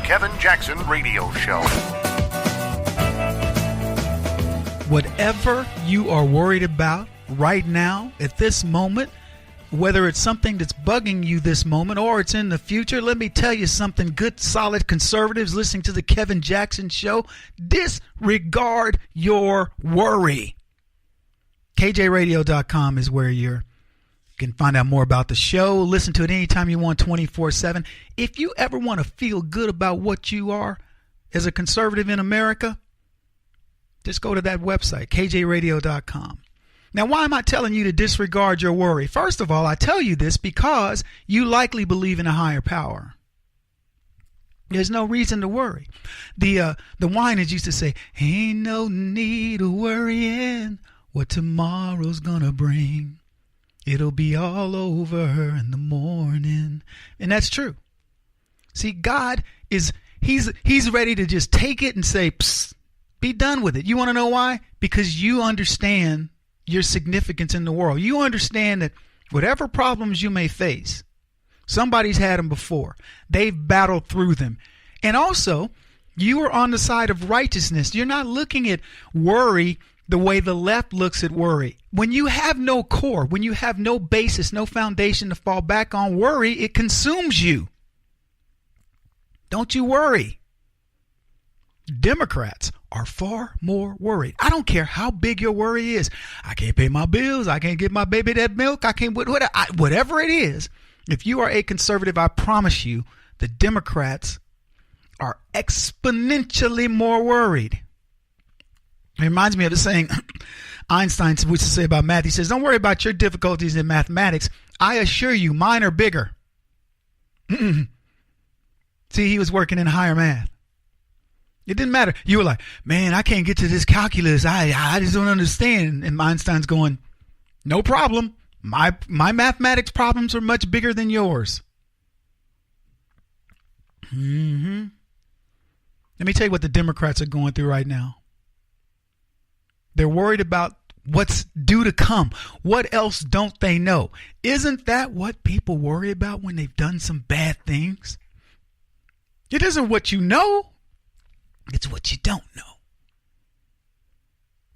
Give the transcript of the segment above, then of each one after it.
Kevin Jackson Radio Show. Whatever you are worried about right now, at this moment, whether it's something that's bugging you this moment or it's in the future, let me tell you something. Good, solid conservatives listening to the Kevin Jackson Show, disregard your worry. kjradio.com is where you can find out more about the show. Listen to it anytime you want, 24/7. If you ever want to feel good about what you are as a conservative in America, just go to that website, kjradio.com. Now, why am I telling you to disregard your worry? First of all, I tell you this because you likely believe in a higher power. There's no reason to worry. The whiners used to say, ain't no need of worrying what tomorrow's gonna bring. It'll be all over in the morning. And that's true. See, God he's ready to just take it and say, psst, be done with it. You want to know why? Because you understand your significance in the world. You understand that whatever problems you may face, somebody's had them before. They've battled through them. And also, you are on the side of righteousness. You're not looking at worry the way the left looks at worry. When you have no core, when you have no basis, no foundation to fall back on, worry, it consumes you. Don't you worry. Democrats are far more worried. I don't care how big your worry is. I can't pay my bills. I can't get my baby that milk. I can't, whatever it is. If you are a conservative, I promise you, the Democrats are exponentially more worried. It reminds me of the saying Einstein used to say about math. He says, don't worry about your difficulties in mathematics. I assure you, mine are bigger. See, he was working in higher math. It didn't matter. You were like, man, I can't get to this calculus. I just don't understand. And Einstein's going, no problem. My mathematics problems are much bigger than yours. Let me tell you what the Democrats are going through right now. They're worried about what's due to come. What else don't they know? Isn't that what people worry about when they've done some bad things? It isn't what you know. It's what you don't know.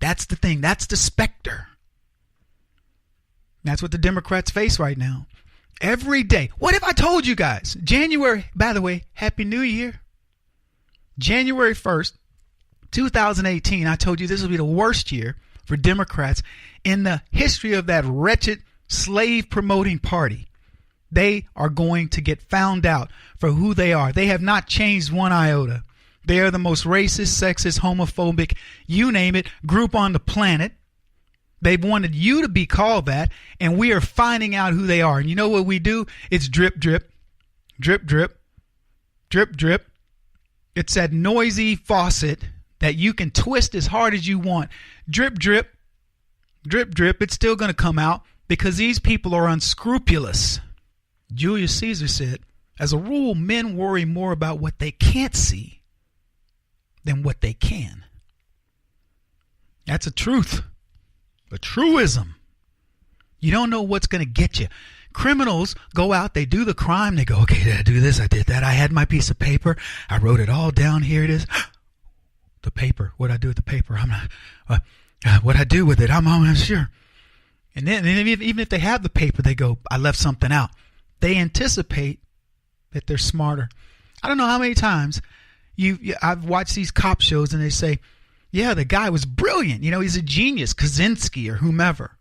That's the thing. That's the specter. That's what the Democrats face right now. Every day. What if I told you guys? January, by the way, Happy New Year. January 1st, 2018, I told you this will be the worst year for Democrats in the history of that wretched slave-promoting party. They are going to get found out for who they are. They have not changed one iota. They are the most racist, sexist, homophobic, you name it, group on the planet. They've wanted you to be called that, and we are finding out who they are. And you know what we do? It's drip, drip, drip, drip, drip, drip. It's that noisy faucet that you can twist as hard as you want. Drip, drip, drip, drip. It's still going to come out because these people are unscrupulous. Julius Caesar said, as a rule, men worry more about what they can't see than what they can. That's a truth. A truism. You don't know what's going to get you. Criminals go out, they do the crime, they go, okay, did I do this? I did that. I had my piece of paper. I wrote it all down. Here it is. The paper. What'd I do with the paper? I'm not, what'd I do with it? I'm not sure. And then even if they have the paper, they go, I left something out. They anticipate that they're smarter. I don't know how many times I've watched these cop shows and they say, yeah, the guy was brilliant. You know, he's a genius, Kaczynski or whomever.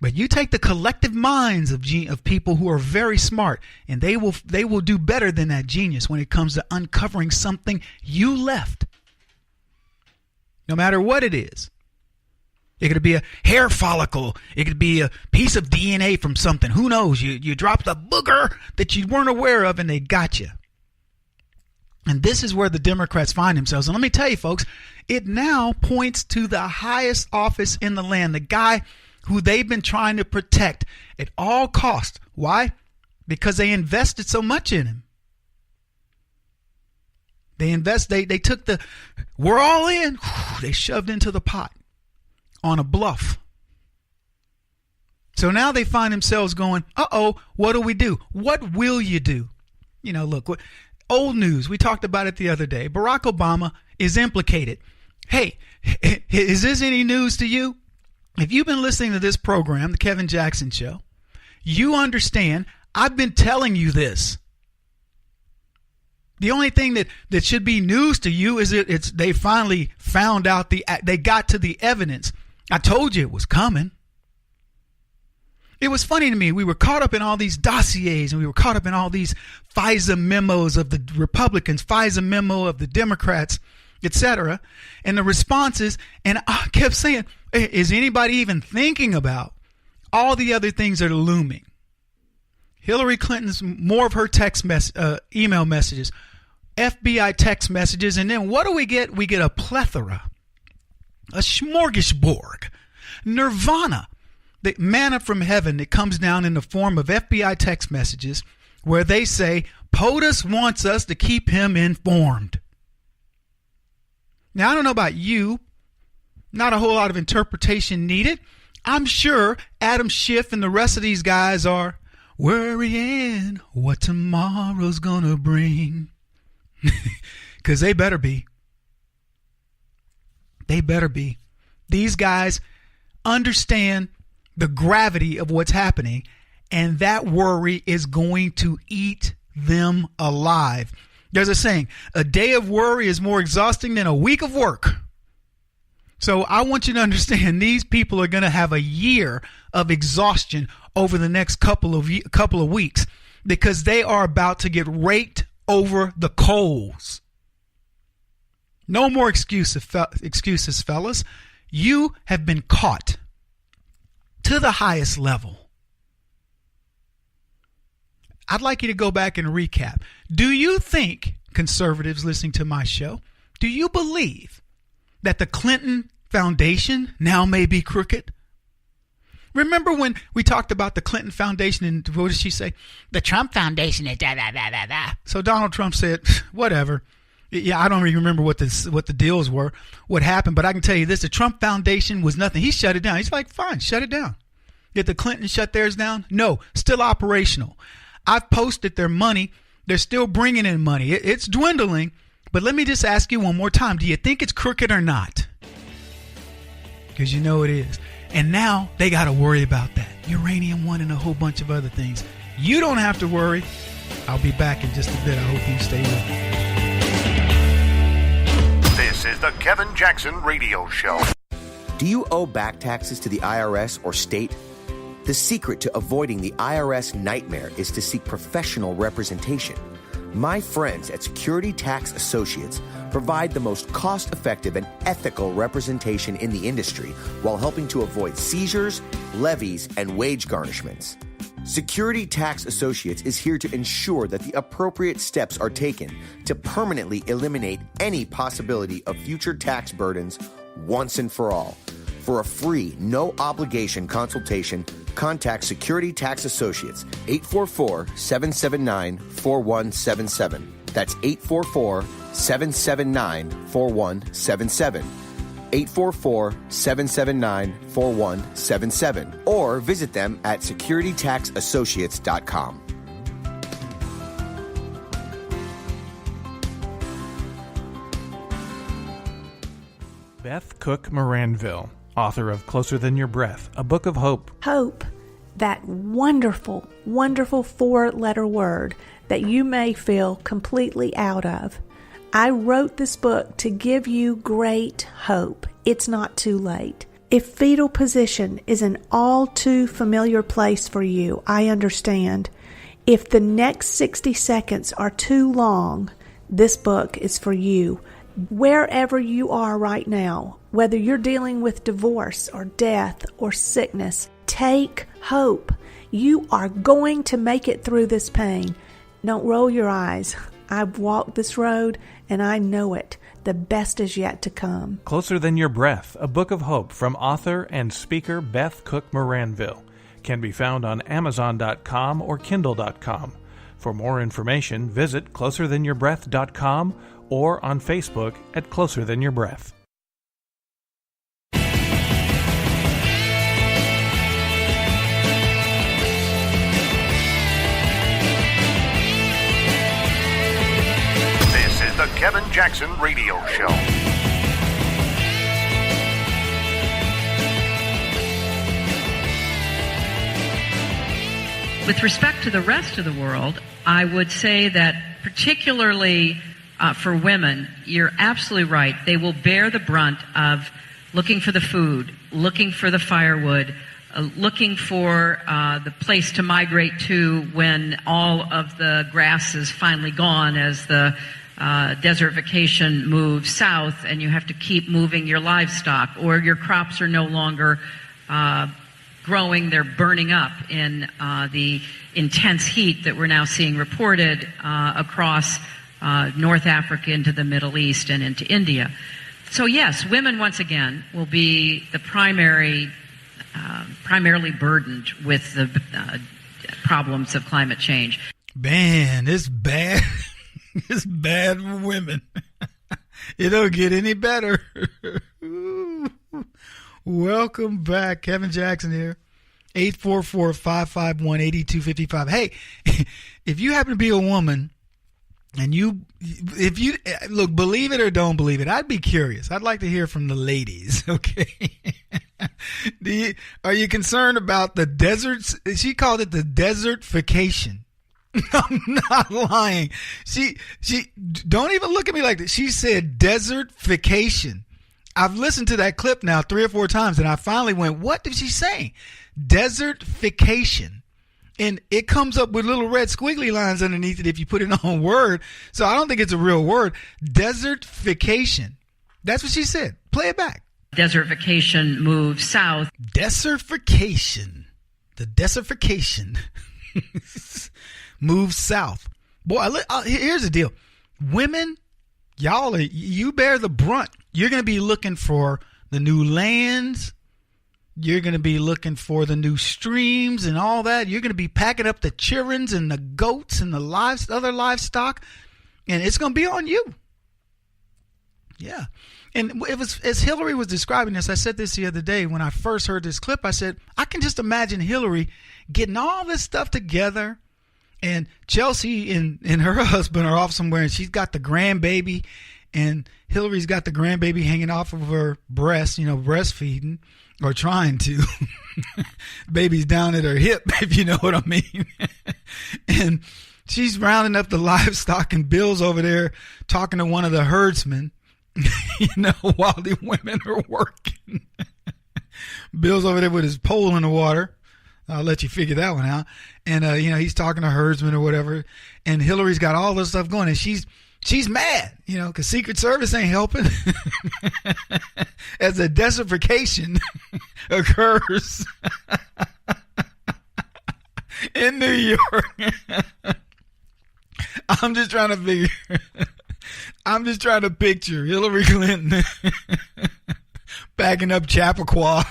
But you take the collective minds of people who are very smart, and they will do better than that genius when it comes to uncovering something you left. No matter what it is. It could be a hair follicle. It could be a piece of DNA from something. Who knows? You dropped a booger that you weren't aware of, and they got you. And this is where the Democrats find themselves. And let me tell you, folks, it now points to the highest office in the land, the guy who they've been trying to protect at all costs. Why? Because they invested so much in him. They took we're all in, they shoved into the pot on a bluff. So now they find themselves going, uh-oh, what do we do? What will you do? You know, look, Old news. We talked about it the other day. Barack Obama is implicated. Hey, is this any news to you? If you've been listening to this program, The Kevin Jackson Show, you understand I've been telling you this. The only thing that should be news to you is they finally found out they got to the evidence. I told you it was coming. It was funny to me. We were caught up in all these dossiers and we were caught up in all these FISA memos of the Republicans, FISA memo of the Democrats, etc. And the responses. And I kept saying, is anybody even thinking about all the other things that are looming? Hillary Clinton's more of her email messages, FBI text messages, and then what do we get? We get a plethora, a smorgasbord, nirvana, the manna from heaven that comes down in the form of FBI text messages where they say POTUS wants us to keep him informed. Now, I don't know about you, not a whole lot of interpretation needed. I'm sure Adam Schiff and the rest of these guys are worrying what tomorrow's gonna bring. Because they better be. They better be. These guys understand the gravity of what's happening, and that worry is going to eat them alive. There's a saying, a day of worry is more exhausting than a week of work. So I want you to understand these people are going to have a year of exhaustion over the next couple of weeks because they are about to get raked over the coals. No more excuses, fellas. You have been caught to the highest level. I'd like you to go back and recap. Do you think, conservatives listening to my show, do you believe that the Clinton Foundation now may be crooked? Remember when we talked about the Clinton Foundation and what did she say? The Trump Foundation is da da da da da. So Donald Trump said, whatever. Yeah, I don't even remember what the deals were, what happened, but I can tell you this, the Trump Foundation was nothing. He shut it down. He's like, fine, shut it down. Did the Clintons shut theirs down? No, still operational. I've posted their money. They're still bringing in money. It's dwindling, but let me just ask you one more time. Do you think it's crooked or not? Because you know it is. And now they got to worry about that. Uranium One and a whole bunch of other things. You don't have to worry. I'll be back in just a bit. I hope you stay with me. This is the Kevin Jackson Radio Show. Do you owe back taxes to the IRS or state? The secret to avoiding the IRS nightmare is to seek professional representation. My friends at Security Tax Associates provide the most cost-effective and ethical representation in the industry while helping to avoid seizures, levies, and wage garnishments. Security Tax Associates is here to ensure that the appropriate steps are taken to permanently eliminate any possibility of future tax burdens once and for all. For a free, no-obligation consultation, contact Security Tax Associates, 844-779-4177. That's 844-779-4177. 844-779-4177. Or visit them at securitytaxassociates.com. Beth Cook Moranville, author of Closer Than Your Breath, a book of hope. Hope, that wonderful, wonderful four-letter word that you may feel completely out of. I wrote this book to give you great hope. It's not too late. If fetal position is an all too familiar place for you, I understand. If the next 60 seconds are too long, this book is for you. Wherever you are right now, whether you're dealing with divorce or death or sickness, take hope. You are going to make it through this pain. Don't roll your eyes. I've walked this road and I know it. The best is yet to come. Closer Than Your Breath, a book of hope from author and speaker Beth Cook Moranville. Can be found on Amazon.com or Kindle.com. For more information, visit closerthanyourBreath.com or on Facebook at Closer Than Your Breath. Jackson Radio Show. With respect to the rest of the world, I would say that particularly for women, you're absolutely right. They will bear the brunt of looking for the food, looking for the firewood, looking for the place to migrate to when all of the grass is finally gone as the desertification moves south and you have to keep moving your livestock, or your crops are no longer growing, they're burning up in the intense heat that we're now seeing reported across North Africa into the Middle East and into India. So yes, women once again will be the primarily burdened with the problems of climate change. Man, it's bad. It's bad for women. It don't get any better. Welcome back. Kevin Jackson here. 844-551-8255. Hey, if you happen to be a woman and if you look, believe it or don't believe it, I'd be curious. I'd like to hear from the ladies. Okay. Are you concerned about the deserts? She called it the desertification. I'm not lying. She don't even look at me like that. She said desertification. I've listened to that clip now 3 or 4 times, and I finally went, what did she say? Desertification. And it comes up with little red squiggly lines underneath it if you put it on Word. So I don't think it's a real word. Desertification. That's what she said. Play it back. Desertification moves south. Desertification. The desertification moves south. Boy, here's the deal. Women, you bear the brunt. You're going to be looking for the new lands. You're going to be looking for the new streams and all that. You're going to be packing up the childrens and the goats and the other livestock. And it's going to be on you. Yeah. And it was, as Hillary was describing this, I said this the other day when I first heard this clip, I said, I can just imagine Hillary getting all this stuff together. And Chelsea and her husband are off somewhere, and she's got the grandbaby, and Hillary's got the grandbaby hanging off of her breast, breastfeeding, or trying to. Baby's down at her hip, if you know what I mean. And she's rounding up the livestock, and Bill's over there talking to one of the herdsmen, while the women are working. Bill's over there with his pole in the water. I'll let you figure that one out. And, he's talking to herdsmen or whatever. And Hillary's got all this stuff going. And she's mad, because Secret Service ain't helping. As the desertification occurs in New York. I'm just trying to picture Hillary Clinton backing up Chappaqua,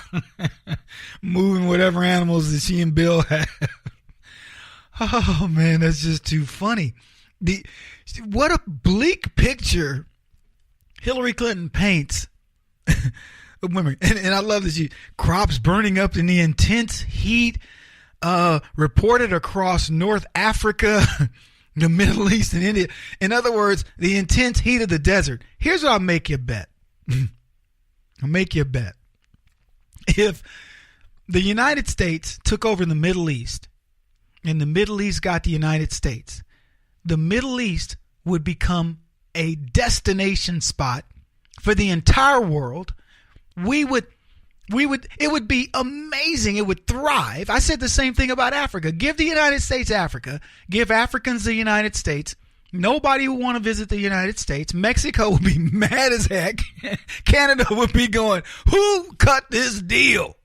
moving whatever animals that she and Bill have. Oh, man, that's just too funny. What a bleak picture Hillary Clinton paints of women. And I love this. Crops burning up in the intense heat reported across North Africa, the Middle East, and India. In other words, the intense heat of the desert. Here's what I'll make you a bet. I'll make you a bet. If the United States took over the Middle East and the Middle East got the United States, the Middle East would become a destination spot for the entire world. It would be amazing. It would thrive. I said the same thing about Africa. Give the United States Africa. Give Africans the United States. Nobody would want to visit the United States. Mexico would be mad as heck. Canada would be going, who cut this deal?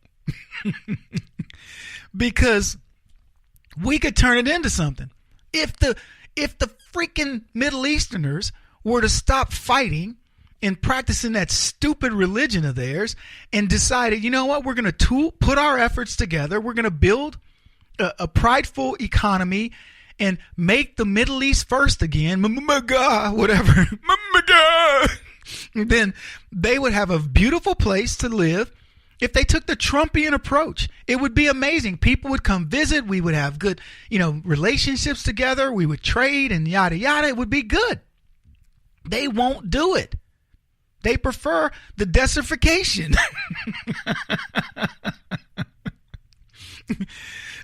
Because we could turn it into something. If the freaking Middle Easterners were to stop fighting and practicing that stupid religion of theirs and decided, you know what, we're going to put our efforts together. We're going to build a prideful economy and make the Middle East first again, whatever, then they would have a beautiful place to live. If they took the Trumpian approach, it would be amazing. People would come visit. We would have good, relationships together. We would trade and yada, yada. It would be good. They won't do it. They prefer the desertification.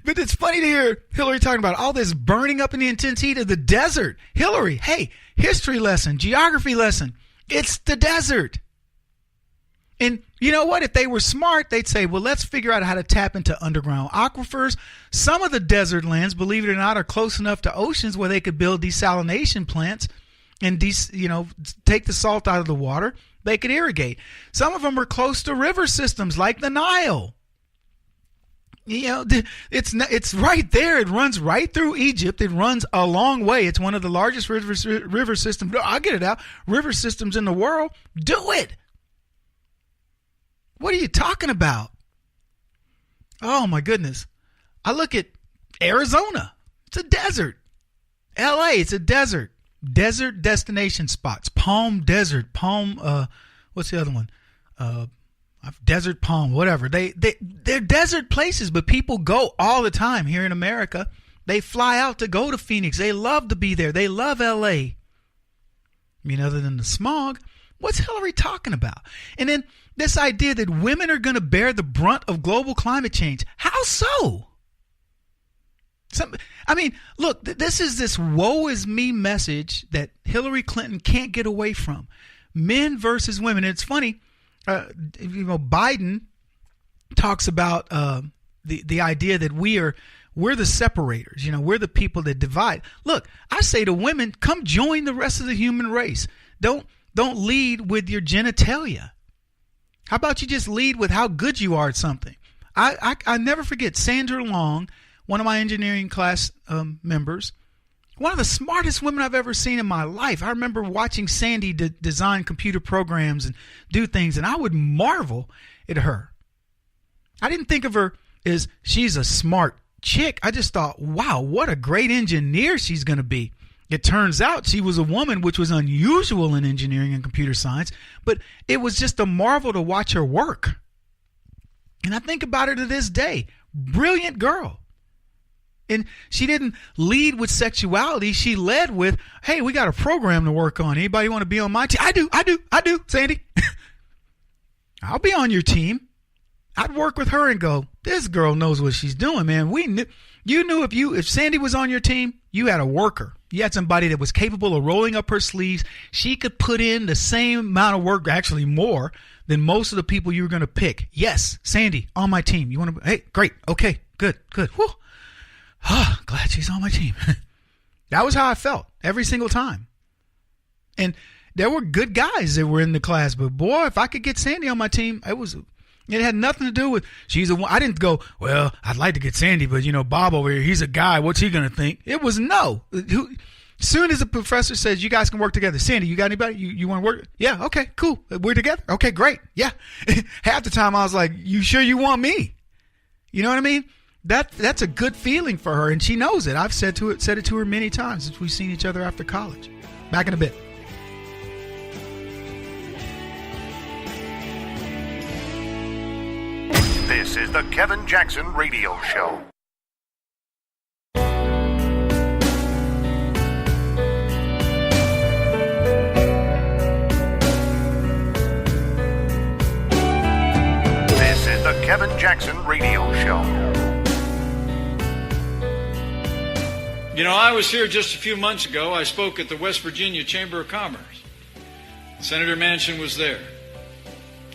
But it's funny to hear Hillary talking about all this burning up in the intense heat of the desert. Hillary, hey, history lesson, geography lesson. It's the desert. And you know what? If they were smart, they'd say, well, let's figure out how to tap into underground aquifers. Some of the desert lands, believe it or not, are close enough to oceans where they could build desalination plants and take the salt out of the water. They could irrigate. Some of them are close to river systems like the Nile. It's right there. It runs right through Egypt. It runs a long way. It's one of the largest river systems. I'll get it out. River systems in the world. Do it. What are you talking about? Oh my goodness. I look at Arizona. It's a desert. LA, it's a desert. Desert destination spots. Palm Desert. What's the other one? Desert Palm, whatever. They're desert places, but people go all the time here in America. They fly out to go to Phoenix. They love to be there. They love LA. I mean, other than the smog, what's Hillary talking about? And then this idea that women are going to bear the brunt of global climate change. How so? Look, this is this woe is me message that Hillary Clinton can't get away from. Men versus women. And it's funny. Biden talks about the idea that we're the separators. We're the people that divide. Look, I say to women, come join the rest of the human race. Don't lead with your genitalia. How about you just lead with how good you are at something? I never forget Sandra Long, one of my engineering class members. One of the smartest women I've ever seen in my life. I remember watching Sandy design computer programs and do things, and I would marvel at her. I didn't think of her as she's a smart chick. I just thought, wow, what a great engineer she's going to be. It turns out she was a woman, which was unusual in engineering and computer science, but it was just a marvel to watch her work. And I think about her to this day. Brilliant girl. And she didn't lead with sexuality. She led with, hey, we got a program to work on. Anybody want to be on my team? I do, Sandy. I'll be on your team. I'd work with her and go, this girl knows what she's doing, man. You knew if Sandy was on your team, you had a worker. You had somebody that was capable of rolling up her sleeves. She could put in the same amount of work, actually more, than most of the people you were going to pick. Yes, Sandy, on my team. You want to? Hey, great. Okay, good. Whew. Glad she's on my team. That was how I felt every single time. And there were good guys that were in the class, but boy, if I could get Sandy on my team, it had nothing to do with I didn't go, well, I'd like to get Sandy, but Bob over here, he's a guy. What's he going to think? It was no. Soon as the professor says, you guys can work together. Sandy, you got anybody? You want to work? Yeah. Okay, cool. We're together. Okay, great. Yeah. Half the time I was like, you sure you want me? You know what I mean? That's a good feeling for her, and she knows it. I've said it to her many times since we've seen each other after college. Back in a bit. This is the Kevin Jackson Radio Show. This is the Kevin Jackson Radio Show. I was here just a few months ago. I spoke at the West Virginia Chamber of Commerce. Senator Manchin was there.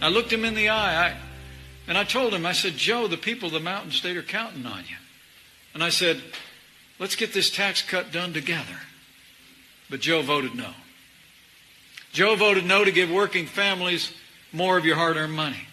I looked him in the eye, and I told him, I said, Joe, the people of the Mountain State are counting on you. And I said, let's get this tax cut done together. But Joe voted no. Joe voted no to give working families more of your hard-earned money.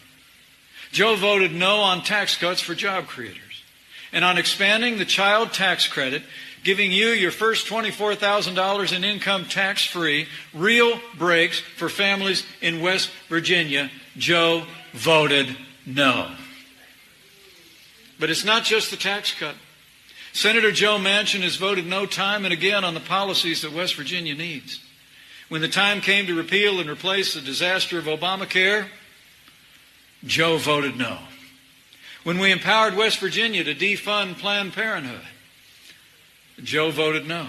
Joe voted no on tax cuts for job creators and on expanding the child tax credit, giving you your first $24,000 in income tax-free, real breaks for families in West Virginia. Joe voted no. But it's not just the tax cut. Senator Joe Manchin has voted no time and again on the policies that West Virginia needs. When the time came to repeal and replace the disaster of Obamacare, Joe voted no. When we empowered West Virginia to defund Planned Parenthood, Joe voted no.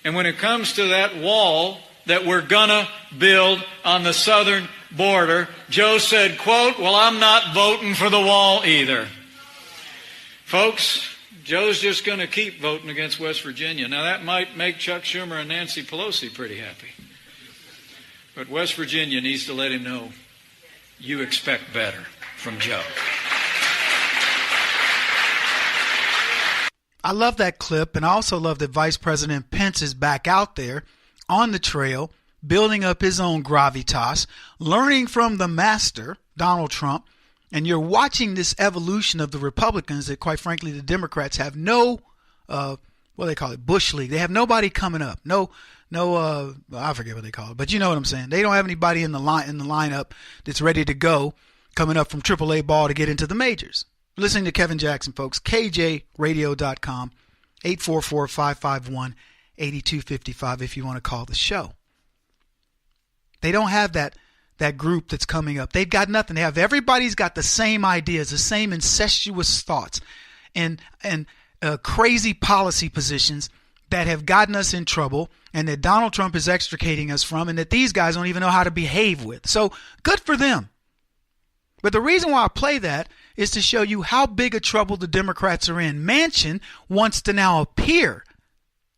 And when it comes to that wall that we're gonna build on the southern border. Joe said, quote, "Well, I'm not voting for the wall either." Folks, Joe's just gonna keep voting against West Virginia. Now that might make Chuck Schumer and Nancy Pelosi pretty happy. But West Virginia needs to let him know you expect better from Joe. I love that clip, and I also love that Vice President Pence is back out there on the trail, building up his own gravitas, learning from the master, Donald Trump, and you're watching this evolution of the Republicans that, quite frankly, the Democrats have no, what do they call it, Bush League. They have nobody coming up. No, I forget what they call it, but you know what I'm saying. They don't have anybody in the lineup that's ready to go coming up from AAA ball to get into the majors. Listening to Kevin Jackson, folks. kjradio.com, 844-551-8255 if you want to call the show. They don't have that group that's coming up. They've got nothing. They have everybody's got the same ideas, the same incestuous thoughts, and crazy policy positions that have gotten us in trouble and that Donald Trump is extricating us from, and that these guys don't even know how to behave with. So good for them. But the reason why I play that is to show you how big a trouble the Democrats are in. Manchin wants to now appear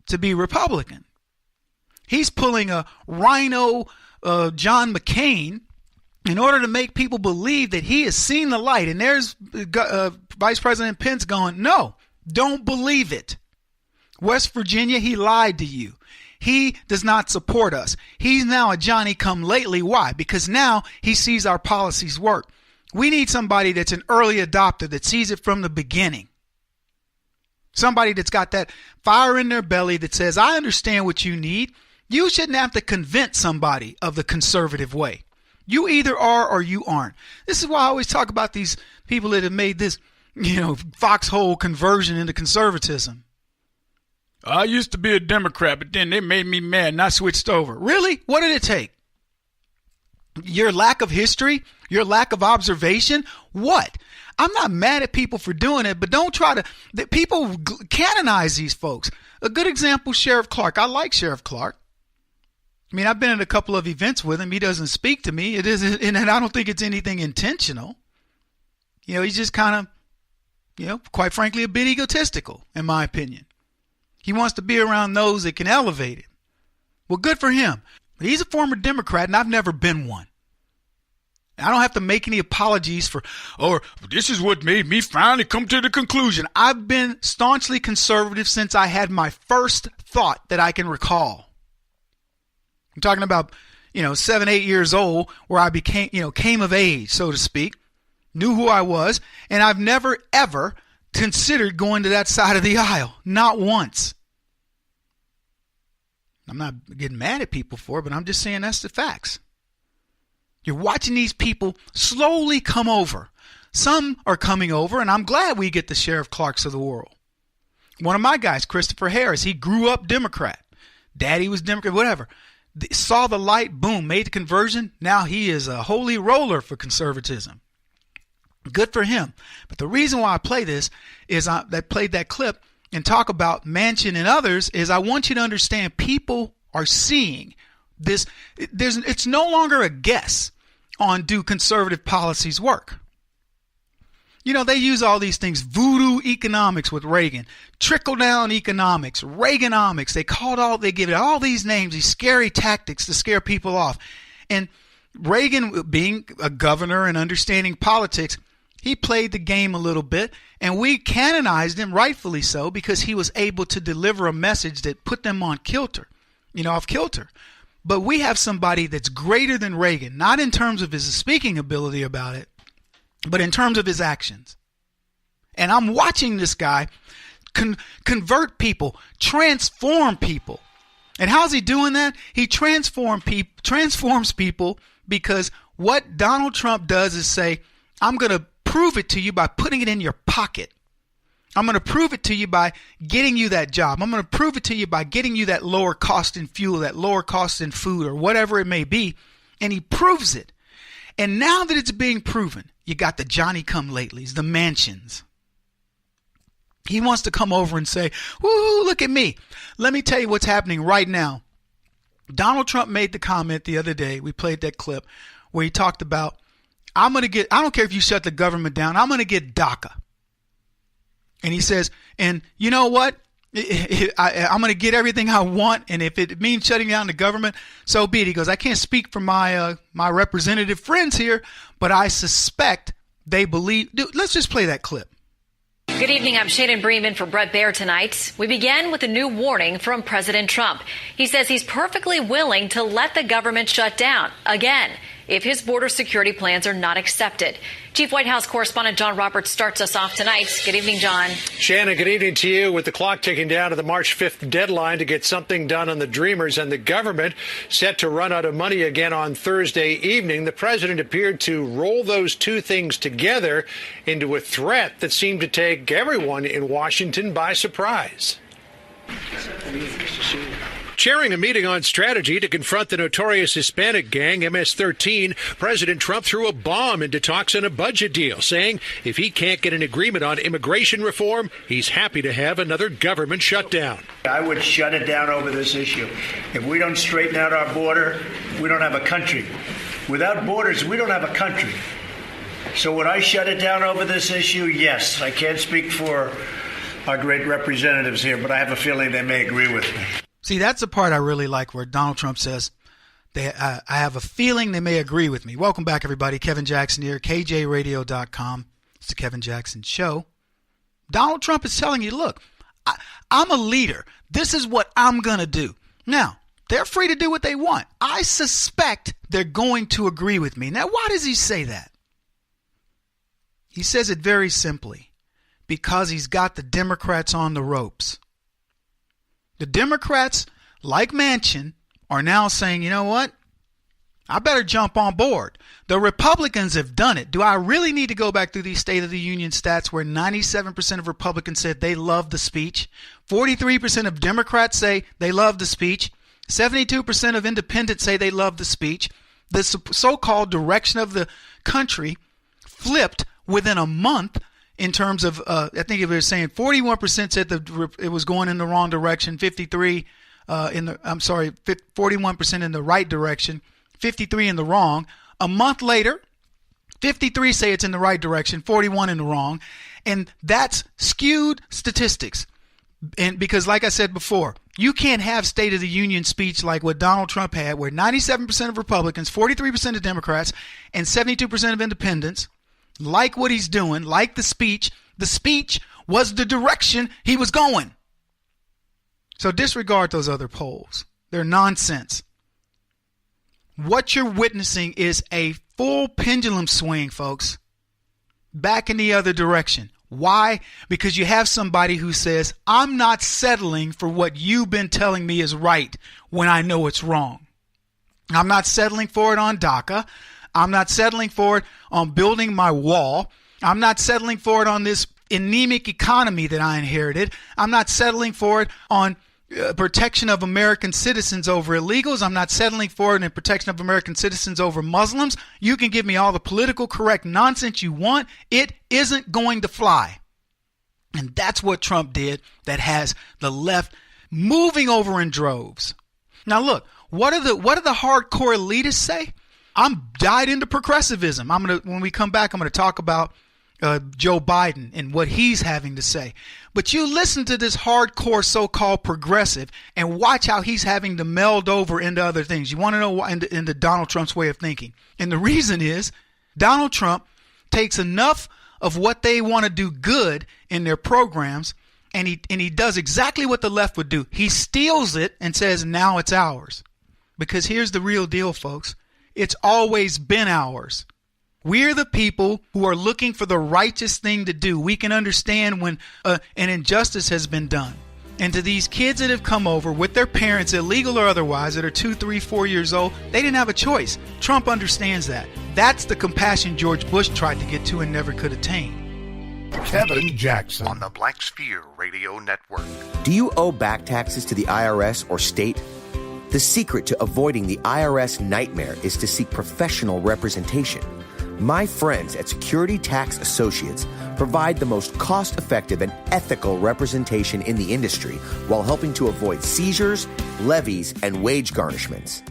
to be Republican. He's pulling a rhino John McCain in order to make people believe that he has seen the light. And there's Vice President Pence going, no, don't believe it. West Virginia, he lied to you. He does not support us. He's now a Johnny-come-lately. Why? Because now he sees our policies work. We need somebody that's an early adopter that sees it from the beginning. Somebody that's got that fire in their belly that says, I understand what you need. You shouldn't have to convince somebody of the conservative way. You either are or you aren't. This is why I always talk about these people that have made this, foxhole conversion into conservatism. I used to be a Democrat, but then they made me mad and I switched over. Really? What did it take? Your lack of history? Your lack of observation? What? I'm not mad at people for doing it, but don't try to... People canonize these folks. A good example, Sheriff Clark. I like Sheriff Clark. I mean, I've been at a couple of events with him. He doesn't speak to me. It isn't, and I don't think it's anything intentional. He's just kind of, quite frankly, a bit egotistical, in my opinion. He wants to be around those that can elevate him. Well, good for him. But he's a former Democrat, and I've never been one. I don't have to make any apologies for, this is what made me finally come to the conclusion. I've been staunchly conservative since I had my first thought that I can recall. I'm talking about, 7, 8 years old, where I became, came of age, so to speak, knew who I was, and I've never, ever considered going to that side of the aisle. Not once. I'm not getting mad at people for it, but I'm just saying that's the facts. You're watching these people slowly come over. Some are coming over, and I'm glad we get the Sheriff Clarks of the world. One of my guys, Christopher Harris, he grew up Democrat. Daddy was Democrat, whatever. Saw the light, boom, made the conversion. Now he is a holy roller for conservatism. Good for him. But the reason why I play this is I played that clip and talk about Manchin and others is I want you to understand people are seeing this. It's no longer a guess on do conservative policies work. They use all these things, voodoo economics with Reagan, trickle down economics, Reaganomics. They give it all these names, these scary tactics to scare people off. And Reagan, being a governor and understanding politics, he played the game a little bit, and we canonized him, rightfully so, because he was able to deliver a message that put them on kilter, off kilter. But we have somebody that's greater than Reagan, not in terms of his speaking ability about it, but in terms of his actions. And I'm watching this guy convert people, transform people. And how's he doing that? He transforms people because what Donald Trump does is say, I'm going to prove it to you by putting it in your pocket. I'm going to prove it to you by getting you that job. I'm going to prove it to you by getting you that lower cost in fuel, that lower cost in food, or whatever it may be. And he proves it. And now that it's being proven, you got the Johnny-come-latelys, the Manchins. He wants to come over and say, woo, look at me. Let me tell you what's happening right now Donald Trump made the comment the other day, we played that clip, where he talked about, I don't care if you shut the government down, I'm going to get DACA. And he says, and you know what? I'm going to get everything I want, and if it means shutting down the government, so be it. He goes, I can't speak for my representative friends here, but I suspect they believe. Dude, let's just play that clip. Good evening. I'm Shannon Bremen for Brett Baer tonight. We begin with a new warning from President Trump. He says he's perfectly willing to let the government shut down again if his border security plans are not accepted. Chief White House correspondent John Roberts starts us off tonight. Good evening, John. Shannon, good evening to you. With the clock ticking down to the March 5th deadline to get something done on the Dreamers and the government set to run out of money again on Thursday evening, the president appeared to roll those two things together into a threat that seemed to take everyone in Washington by surprise. Chairing a meeting on strategy to confront the notorious Hispanic gang MS-13, President Trump threw a bomb into talks on a budget deal, saying if he can't get an agreement on immigration reform, he's happy to have another government shutdown. I would shut it down over this issue. If we don't straighten out our border, we don't have a country. Without borders, we don't have a country. So would I shut it down over this issue? Yes. I can't speak for our great representatives here, but I have a feeling they may agree with me. See, that's the part I really like, where Donald Trump says, I have a feeling they may agree with me. Welcome back, everybody. Kevin Jackson here, kjradio.com. It's the Kevin Jackson Show. Donald Trump is telling you, look, I'm a leader. This is what I'm going to do. Now, they're free to do what they want. I suspect they're going to agree with me. Now, why does he say that? He says it very simply, because he's got the Democrats on the ropes. The Democrats, like Manchin, are now saying, you know what? I better jump on board. The Republicans have done it. Do I really need to go back through these State of the Union stats where 97% of Republicans said they love the speech? 43% of Democrats say they love the speech. 72% of independents say they love the speech. The so-called direction of the country flipped within a month. In terms of, I think it was saying 41% said it was going in the wrong direction, 41% in the right direction, 53 in the wrong. A month later, 53 say it's in the right direction, 41 in the wrong. And that's skewed statistics. And because, like I said before, you can't have State of the Union speech like what Donald Trump had, where 97% of Republicans, 43% of Democrats, and 72% of independents like what he's doing, like the speech. The speech was the direction he was going. So disregard those other polls. They're nonsense. What you're witnessing is a full pendulum swing, folks, back in the other direction. Why? Because you have somebody who says, I'm not settling for what you've been telling me is right when I know it's wrong. I'm not settling for it on DACA. I'm not settling for it on building my wall. I'm not settling for it on this anemic economy that I inherited. I'm not settling for it on protection of American citizens over illegals. I'm not settling for it in protection of American citizens over Muslims. You can give me all the political correct nonsense you want. It isn't going to fly. And that's what Trump did that has the left moving over in droves. Now look, what do the hardcore elitists say? I'm died into progressivism. When we come back, I'm going to talk about Joe Biden and what he's having to say. But you listen to this hardcore so-called progressive and watch how he's having to meld over into other things. You want to know why? Into Donald Trump's way of thinking. And the reason is Donald Trump takes enough of what they want to do good in their programs, and he does exactly what the left would do. He steals it and says, now it's ours. Because here's the real deal, folks. It's always been ours. We're the people who are looking for the righteous thing to do. We can understand when an injustice has been done. And to these kids that have come over with their parents, illegal or otherwise, that are 2, 3, 4 years old, they didn't have a choice. Trump understands that. That's the compassion George Bush tried to get to and never could attain. Kevin Jackson on the Black Sphere Radio Network. Do you owe back taxes to the IRS or state? The secret to avoiding the IRS nightmare is to seek professional representation. My friends at Security Tax Associates provide the most cost-effective and ethical representation in the industry while helping to avoid seizures, levies, and wage garnishments.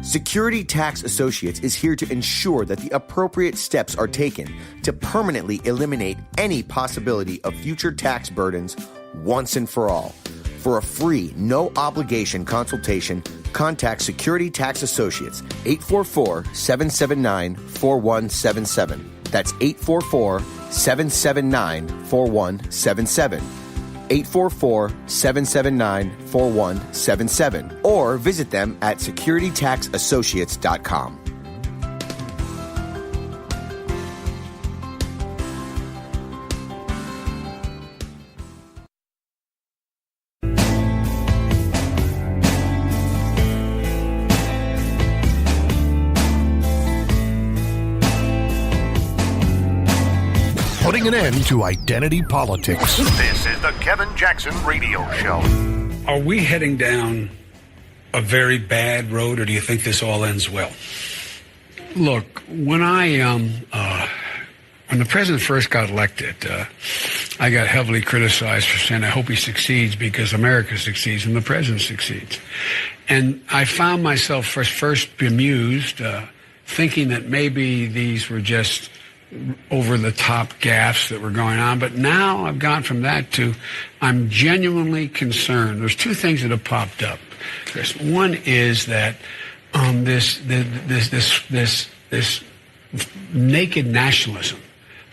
Security Tax Associates is here to ensure that the appropriate steps are taken to permanently eliminate any possibility of future tax burdens once and for all. For a free, no-obligation consultation, contact Security Tax Associates, 844-779-4177. That's 844-779-4177. 844-779-4177. Or visit them at securitytaxassociates.com. Putting an end to identity politics. This is the Kevin Jackson Radio Show. Are we heading down a very bad road, or do you think this all ends well? Look, when when the president first got elected, I got heavily criticized for saying I hope he succeeds because America succeeds and the president succeeds. And I found myself first bemused, thinking that maybe these were just over-the-top gaffes that were going on. But now I've gone from that to I'm genuinely concerned. There's two things that have popped up, Chris. One is that this naked nationalism,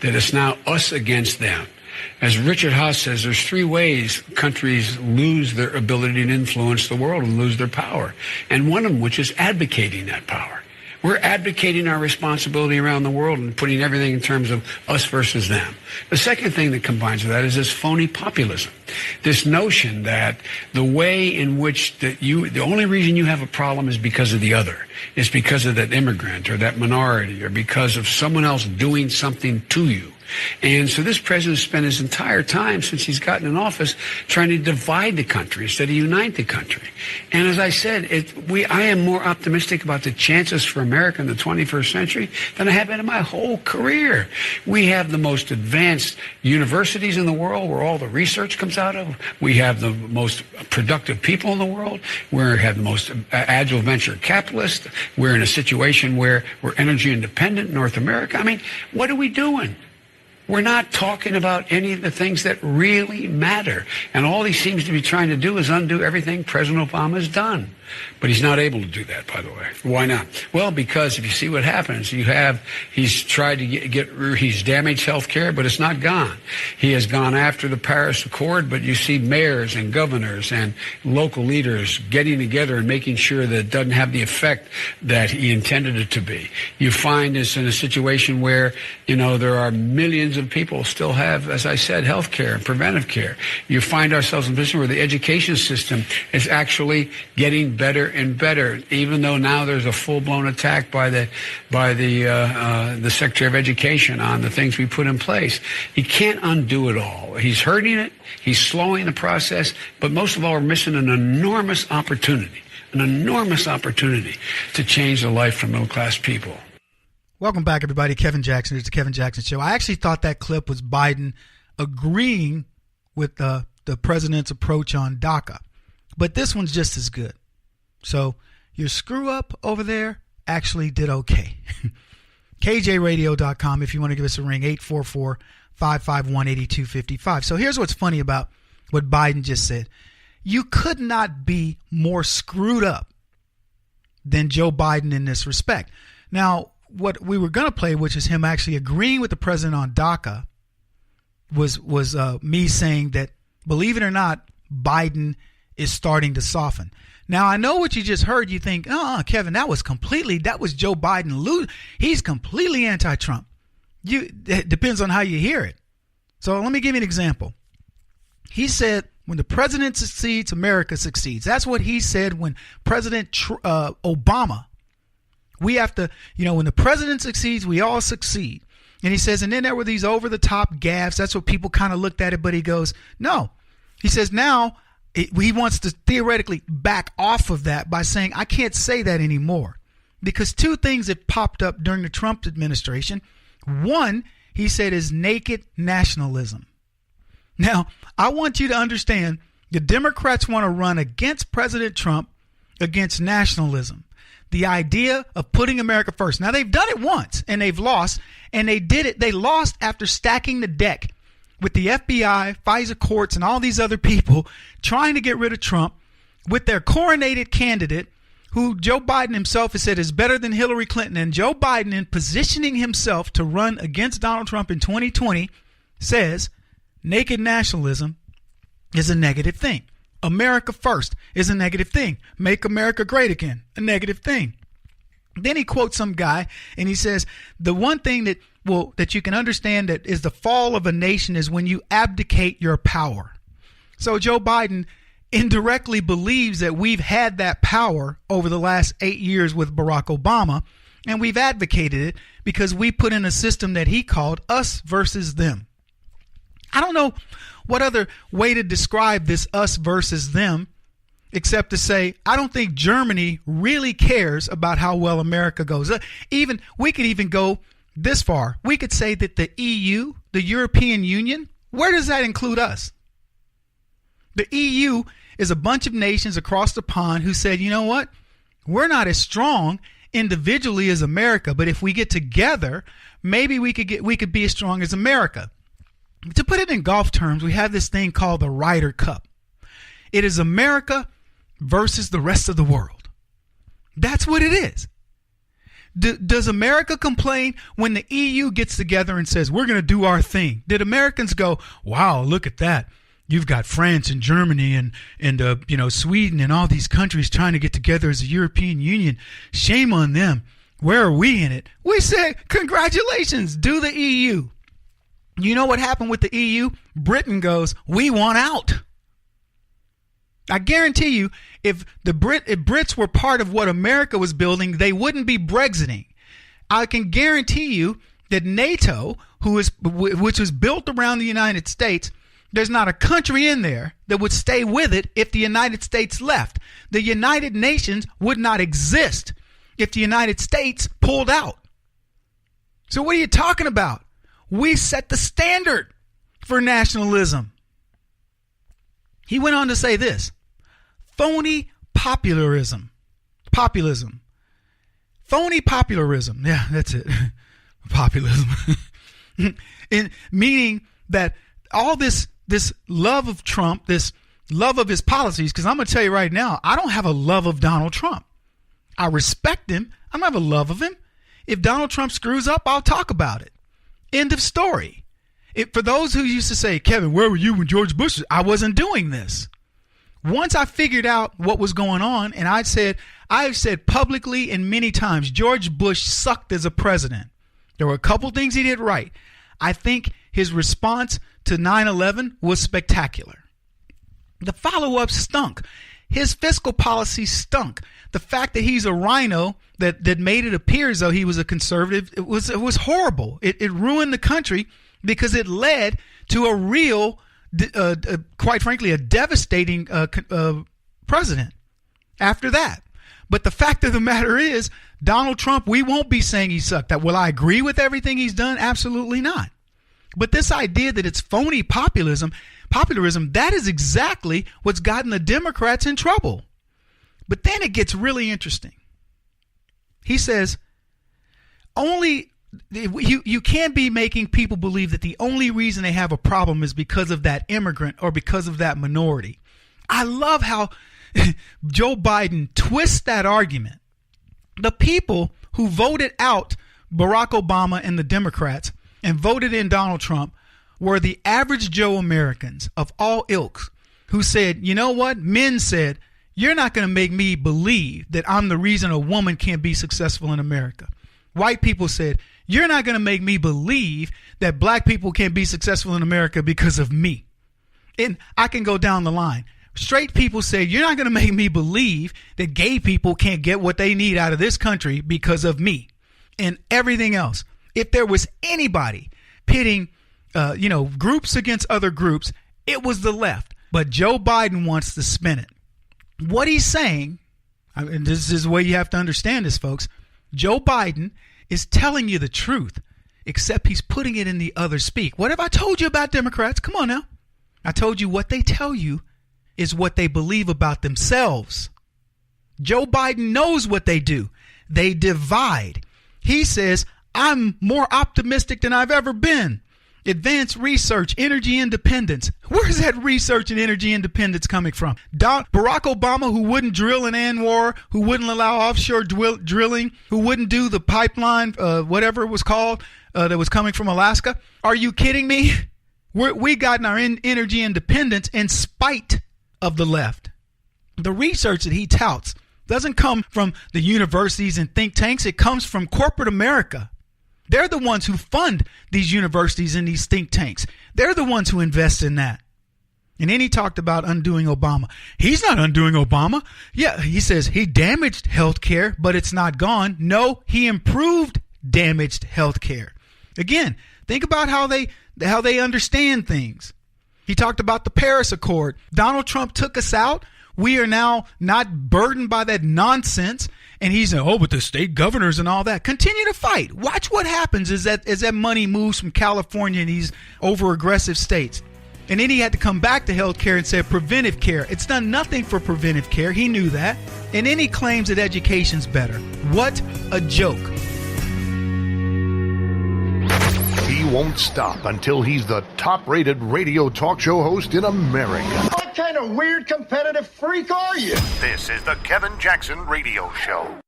that it's now us against them. As Richard Haas says, there's three ways countries lose their ability to influence the world and lose their power. And one of them, which is advocating that power. We're advocating our responsibility around the world and putting everything in terms of us versus them. The second thing that combines with that is this phony populism. This notion that the way in which the only reason you have a problem is because of the other. It's because of that immigrant or that minority or because of someone else doing something to you. And so this president spent his entire time since he's gotten in office trying to divide the country instead of unite the country. And as I said, I am more optimistic about the chances for America in the 21st century than I have been in my whole career. We have the most advanced universities in the world where all the research comes out of. We have the most productive people in the world. We have the most agile venture capitalists. We're in a situation where we're energy independent in North America. I mean, what are we doing? We're not talking about any of the things that really matter. And all he seems to be trying to do is undo everything President Obama has done. But he's not able to do that, by the way. Why not? Well, because if you see what happens, he's tried to he's damaged health care, but it's not gone. He has gone after the Paris Accord, but you see mayors and governors and local leaders getting together and making sure that it doesn't have the effect that he intended it to be. You find us in a situation where, there are millions of people still have, as I said, health care and preventive care. You find ourselves in a position where the education system is actually getting better and better, even though now there's a full-blown attack by the Secretary of Education on the things we put in place. He can't undo it all. He's hurting it. He's slowing the process. But most of all, we're missing an enormous opportunity to change the life for middle-class people. Welcome back, everybody. Kevin Jackson. It's the Kevin Jackson Show. I actually thought that clip was Biden agreeing with the president's approach on DACA. But this one's just as good. So your screw up over there actually did okay. kjradio.com if you want to give us a ring, 844-551-8255. So here's what's funny about what Biden just said. You could not be more screwed up than Joe Biden in this respect. Now, what we were going to play, which is him actually agreeing with the president on DACA, was me saying that, believe it or not, Biden is starting to soften. Now, I know what you just heard. You think, Kevin, that was Joe Biden. He's completely anti-Trump. It depends on how you hear it. So let me give you an example. He said, when the president succeeds, America succeeds. That's what he said when President Obama. We have to, when the president succeeds, we all succeed. And he says, and then there were these over-the-top gaffes. That's what people kind of looked at it. But he goes, no. He says now he wants to theoretically back off of that by saying, I can't say that anymore. Because two things that popped up during the Trump administration One, he said, is naked nationalism. Now, I want you to understand the Democrats want to run against President Trump, against nationalism. The idea of putting America first. Now, they've done it once and they've lost, and they did it. They lost after stacking the deck with the FBI, FISA courts, and all these other people trying to get rid of Trump with their coronated candidate, who Joe Biden himself has said is better than Hillary Clinton. And Joe Biden, in positioning himself to run against Donald Trump in 2020, says naked nationalism is a negative thing. America first is a negative thing. Make America great again, a negative thing. Then he quotes some guy and he says, the one thing that you can understand that is the fall of a nation is when you abdicate your power. So Joe Biden indirectly believes that we've had that power over the last 8 years with Barack Obama, and we've advocated it because we put in a system that he called us versus them. I don't know what other way to describe this us versus them except to say I don't think Germany really cares about how well America goes. We could even go this far. We could say that the EU, the European Union, where does that include us? The EU is a bunch of nations across the pond who said, you know what? We're not as strong individually as America, but if we get together, maybe we could be as strong as America. To put it in golf terms, we have this thing called the Ryder Cup. It is America versus the rest of the world. That's what it is. Does America complain when the EU gets together and says, we're going to do our thing? Did Americans go, wow, look at that. You've got France and Germany and Sweden and all these countries trying to get together as a European Union. Shame on them. Where are we in it? We say, congratulations, do the EU. You know what happened with the EU? Britain goes, we want out. I guarantee you, if Brits were part of what America was building, they wouldn't be Brexiting. I can guarantee you that NATO, which was built around the United States, there's not a country in there that would stay with it if the United States left. The United Nations would not exist if the United States pulled out. So what are you talking about? We set the standard for nationalism. He went on to say this: phony populism. Phony popularism. Yeah, that's it. Populism. Meaning that all this love of Trump, this love of his policies, because I'm going to tell you right now, I don't have a love of Donald Trump. I respect him. I don't have a love of him. If Donald Trump screws up, I'll talk about it. End of story. For those who used to say, Kevin, where were you when George Bush? I wasn't doing this. Once I figured out what was going on, and I've said publicly and many times, George Bush sucked as a president. There were a couple things he did right. I think his response to 9/11 was spectacular. The follow-up stunk. His fiscal policy stunk. The fact that he's a rhino that made it appear as though he was a conservative, it was horrible. It ruined the country because it led to a real, quite frankly, a devastating president after that. But the fact of the matter is, Donald Trump, we won't be saying he sucked. Will I agree with everything he's done? Absolutely not. But this idea that it's phony populism, that is exactly what's gotten the Democrats in trouble. But then it gets really interesting. He says, you can't be making people believe that the only reason they have a problem is because of that immigrant or because of that minority. I love how Joe Biden twists that argument. The people who voted out Barack Obama and the Democrats and voted in Donald Trump were the average Joe Americans of all ilks who said, you know what? Men said, you're not going to make me believe that I'm the reason a woman can't be successful in America. White people said, you're not going to make me believe that black people can't be successful in America because of me. And I can go down the line. Straight people say, you're not going to make me believe that gay people can't get what they need out of this country because of me. And everything else. If there was anybody pitting, groups against other groups, it was the left. But Joe Biden wants to spin it. What he's saying, and this is the way you have to understand this, folks, Joe Biden is telling you the truth. except he's putting it in the other speak. What have I told you about Democrats? Come on now. I told you what they tell you is what they believe about themselves. Joe Biden knows what they do. They divide. He says, I'm more optimistic than I've ever been. Advanced research, energy independence. Where's that research and energy independence coming from? Barack Obama, who wouldn't drill in Anwar, who wouldn't allow offshore drilling, who wouldn't do the pipeline, whatever it was called, that was coming from Alaska. Are you kidding me? We gotten our energy independence in spite of the left. The research that he touts doesn't come from the universities and think tanks. It comes from corporate America. They're the ones who fund these universities and these think tanks. They're the ones who invest in that. And then he talked about undoing Obama. He's not undoing Obama. Yeah, he says he damaged health care, but it's not gone. No, he improved damaged health care. Again, think about how they understand things. He talked about the Paris Accord. Donald Trump took us out. We are now not burdened by that nonsense. And he's saying, oh, but the state governors and all that. Continue to fight. Watch what happens as that money moves from California and these over-aggressive states. And then he had to come back to health care and say preventive care. It's done nothing for preventive care. He knew that. And then he claims that education's better. What a joke. He won't stop until he's the top-rated radio talk show host in America. What kind of weird competitive freak are you? This is the Kevin Jackson Radio Show.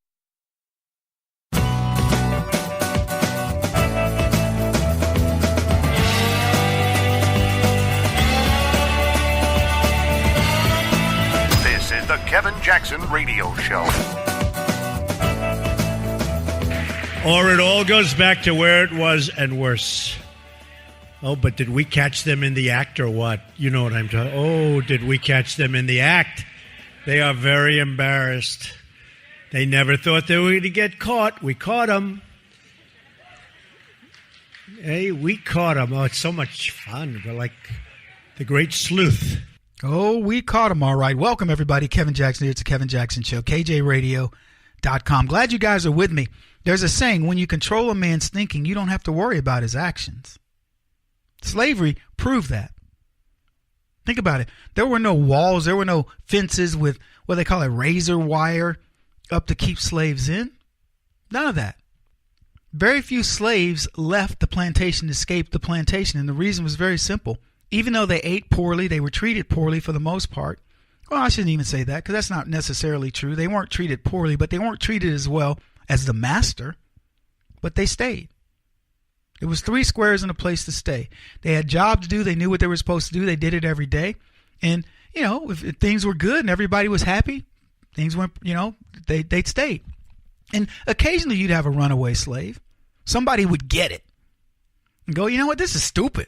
This is the Kevin Jackson Radio Show. Or it all goes back to where it was and worse. Oh, but did we catch them in the act or what? You know what I'm talking. Oh, did we catch them in the act? They are very embarrassed. They never thought they were going to get caught. We caught them. Hey, we caught them. Oh, it's so much fun. We're like the great sleuth. Oh, we caught them all right. Welcome, everybody. Kevin Jackson here. It's the Kevin Jackson Show. kjradio.com. Glad you guys are with me. There's a saying, when you control a man's thinking, you don't have to worry about his actions. Slavery proved that. Think about it. There were no walls. There were no fences with what they call a razor wire up to keep slaves in. None of that. Very few slaves left the plantation, escaped the plantation. And the reason was very simple. Even though they ate poorly, they were treated poorly for the most part. Well, I shouldn't even say that because that's not necessarily true. They weren't treated poorly, but they weren't treated as well as the master. But they stayed. It was 3 squares and a place to stay. They had jobs to do. They knew what they were supposed to do. They did it every day. And, you know, if things were good and everybody was happy, things went, you know, they'd stay. And occasionally you'd have a runaway slave. Somebody would get it and go, you know what, this is stupid.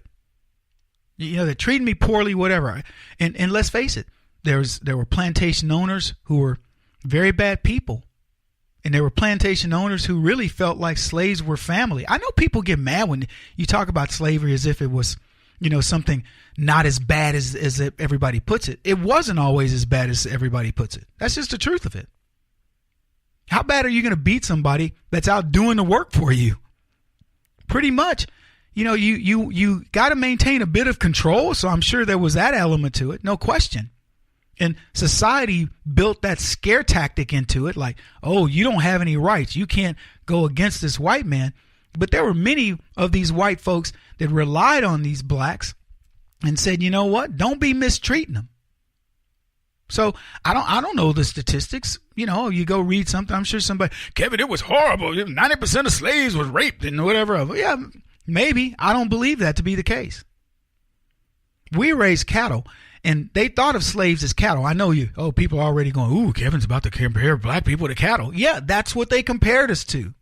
You know, they're treating me poorly, whatever. And let's face it, there were plantation owners who were very bad people. And there were plantation owners who really felt like slaves were family. I know people get mad when you talk about slavery as if it was, you know, something not as bad as everybody puts it. It wasn't always as bad as everybody puts it. That's just the truth of it. How bad are you going to beat somebody that's out doing the work for you? Pretty much. You know, you got to maintain a bit of control. So I'm sure there was that element to it. No question. And society built that scare tactic into it, like, oh, you don't have any rights. You can't go against this white man. But there were many of these white folks that relied on these blacks and said, you know what? Don't be mistreating them. So I don't know the statistics. You know, you go read something. I'm sure somebody, Kevin, it was horrible. 90% of slaves was raped and whatever. Yeah, maybe. I don't believe that to be the case. We raise cattle. And they thought of slaves as cattle. I know people are already going, ooh, Kevin's about to compare black people to cattle. Yeah, that's what they compared us to.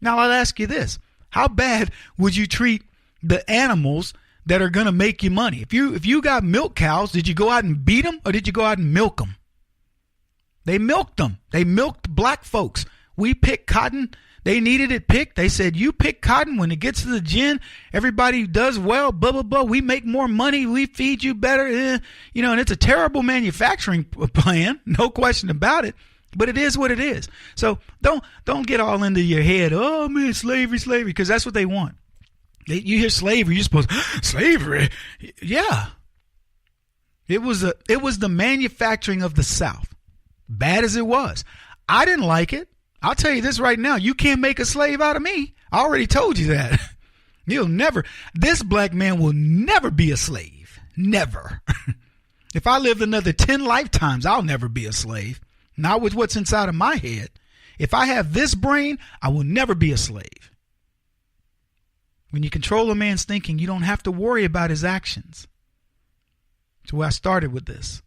Now, I'll ask you this. How bad would you treat the animals that are going to make you money? If you got milk cows, did you go out and beat them or did you go out and milk them? They milked them. They milked black folks. We picked cotton. They needed it picked. They said, you pick cotton. When it gets to the gin, everybody does well, blah, blah, blah. We make more money. We feed you better. You know, and it's a terrible manufacturing plan. No question about it. But it is what it is. So don't get all into your head. Oh man, slavery, because that's what they want. You hear slavery, you're supposed slavery. Yeah. It was the manufacturing of the South. Bad as it was. I didn't like it. I'll tell you this right now. You can't make a slave out of me. I already told you that. This black man will never be a slave. Never. If I lived another 10 lifetimes, I'll never be a slave. Not with what's inside of my head. If I have this brain, I will never be a slave. When you control a man's thinking, you don't have to worry about his actions. That's where I started with this.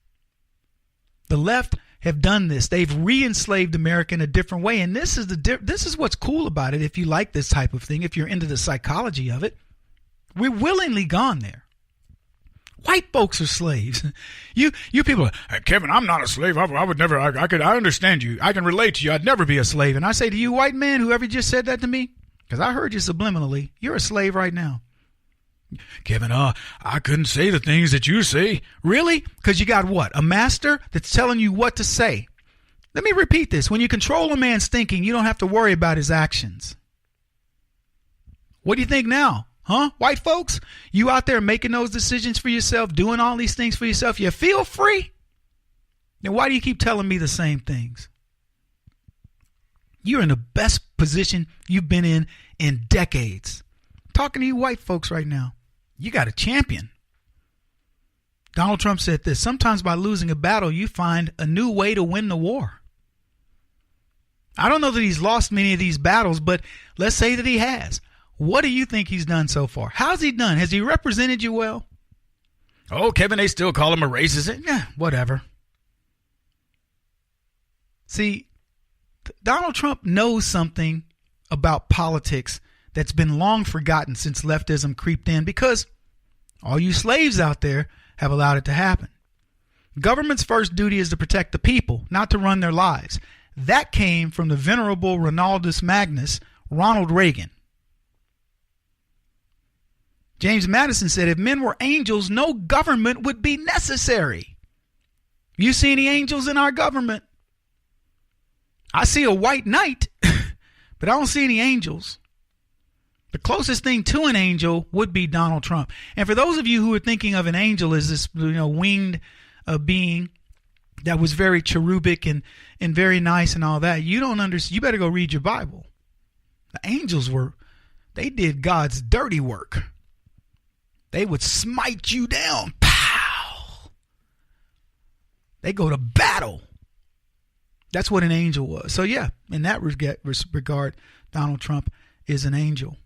The left have done this. They've re-enslaved America in a different way. And this is what's cool about it. If you like this type of thing, if you're into the psychology of it, we're willingly gone there. White folks are slaves. You people are, hey, Kevin, I'm not a slave. I would never, I understand you. I can relate to you. I'd never be a slave. And I say to you, white man, whoever just said that to me, because I heard you subliminally, you're a slave right now. Kevin, I couldn't say the things that you say. Really? Because you got what? A master that's telling you what to say. Let me repeat this. When you control a man's thinking, you don't have to worry about his actions. What do you think now? Huh? White folks, you out there making those decisions for yourself, doing all these things for yourself, you feel free? Then why do you keep telling me the same things? You're in the best position you've been in decades. I'm talking to you white folks right now. You got a champion. Donald Trump said this, sometimes by losing a battle, you find a new way to win the war. I don't know that he's lost many of these battles, but let's say that he has. What do you think he's done so far? How's he done? Has he represented you well? Oh, Kevin, they still call him a racist. Yeah, whatever. See, Donald Trump knows something about politics that's been long forgotten since leftism creeped in, because all you slaves out there have allowed it to happen. Government's first duty is to protect the people, not to run their lives. That came from the venerable Ronaldus Magnus, Ronald Reagan. James Madison said, if men were angels, no government would be necessary. You see any angels in our government? I see a white knight, but I don't see any angels. The closest thing to an angel would be Donald Trump. And for those of you who are thinking of an angel as this, winged being that was very cherubic and very nice and all that, you don't understand. You better go read your Bible. The angels they did God's dirty work. They would smite you down. Pow! They go to battle. That's what an angel was. So yeah, in that regard, Donald Trump is an angel.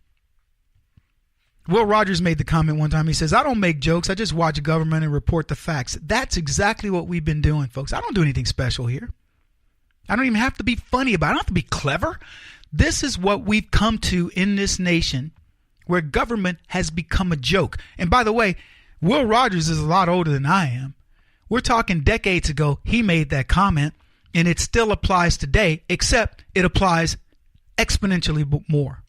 Will Rogers made the comment one time. He says, I don't make jokes. I just watch government and report the facts. That's exactly what we've been doing, folks. I don't do anything special here. I don't even have to be funny about it. I don't have to be clever. This is what we've come to in this nation, where government has become a joke. And by the way, Will Rogers is a lot older than I am. We're talking decades ago, he made that comment, and it still applies today, except it applies exponentially more.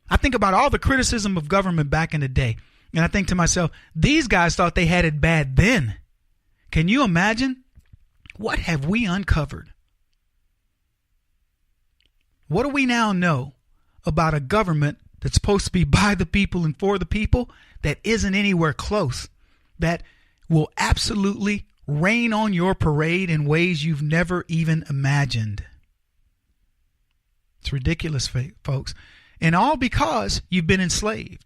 I think about all the criticism of government back in the day, and I think to myself, these guys thought they had it bad then. Can you imagine? What have we uncovered? What do we now know about a government that's supposed to be by the people and for the people that isn't anywhere close, that will absolutely rain on your parade in ways you've never even imagined? It's ridiculous, folks. And all because you've been enslaved.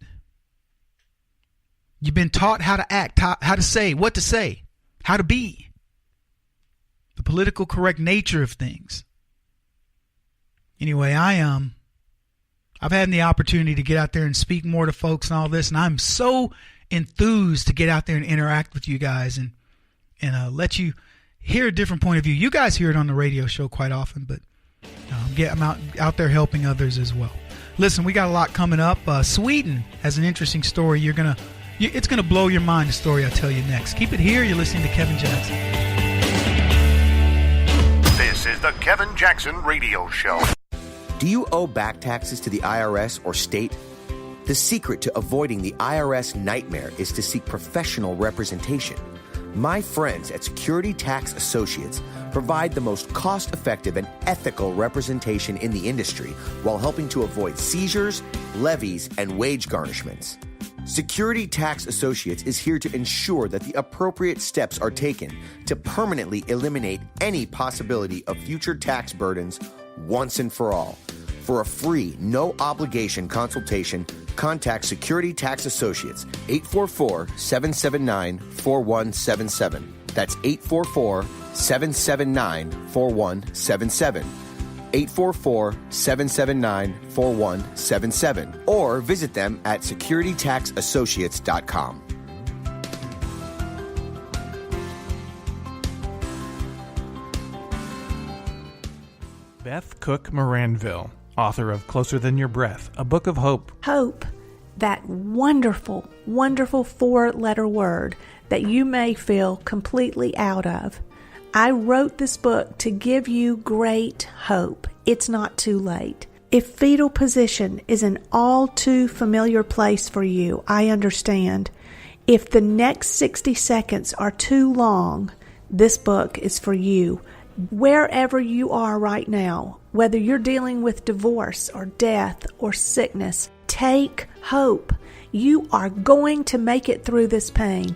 You've been taught how to act, how to say, what to say, how to be. The political correct nature of things. Anyway, I've had the opportunity to get out there and speak more to folks and all this, and I'm so enthused to get out there and interact with you guys and let you hear a different point of view. You guys hear it on the radio show quite often, but I'm out there helping others as well. Listen, we got a lot coming up. Sweden has an interesting story. It's gonna blow your mind, the story I'll tell you next. Keep it here. You're listening to Kevin Jackson. This is the Kevin Jackson Radio Show. Do you owe back taxes to the IRS or state? The secret to avoiding the IRS nightmare is to seek professional representation. My friends at Security Tax Associates provide the most cost-effective and ethical representation in the industry while helping to avoid seizures, levies, and wage garnishments. Security Tax Associates is here to ensure that the appropriate steps are taken to permanently eliminate any possibility of future tax burdens once and for all. For a free, no-obligation consultation, contact Security Tax Associates, 844-779-4177. That's 844-779-4177. 844-779-4177. Or visit them at securitytaxassociates.com. Beth Cook Moranville, author of Closer Than Your Breath, a book of hope. Hope, that wonderful, wonderful 4-letter word that you may feel completely out of. I wrote this book to give you great hope. It's not too late. If fetal position is an all too familiar place for you, I understand. If the next 60 seconds are too long, this book is for you. Wherever you are right now, whether you're dealing with divorce or death or sickness, take hope. You are going to make it through this pain.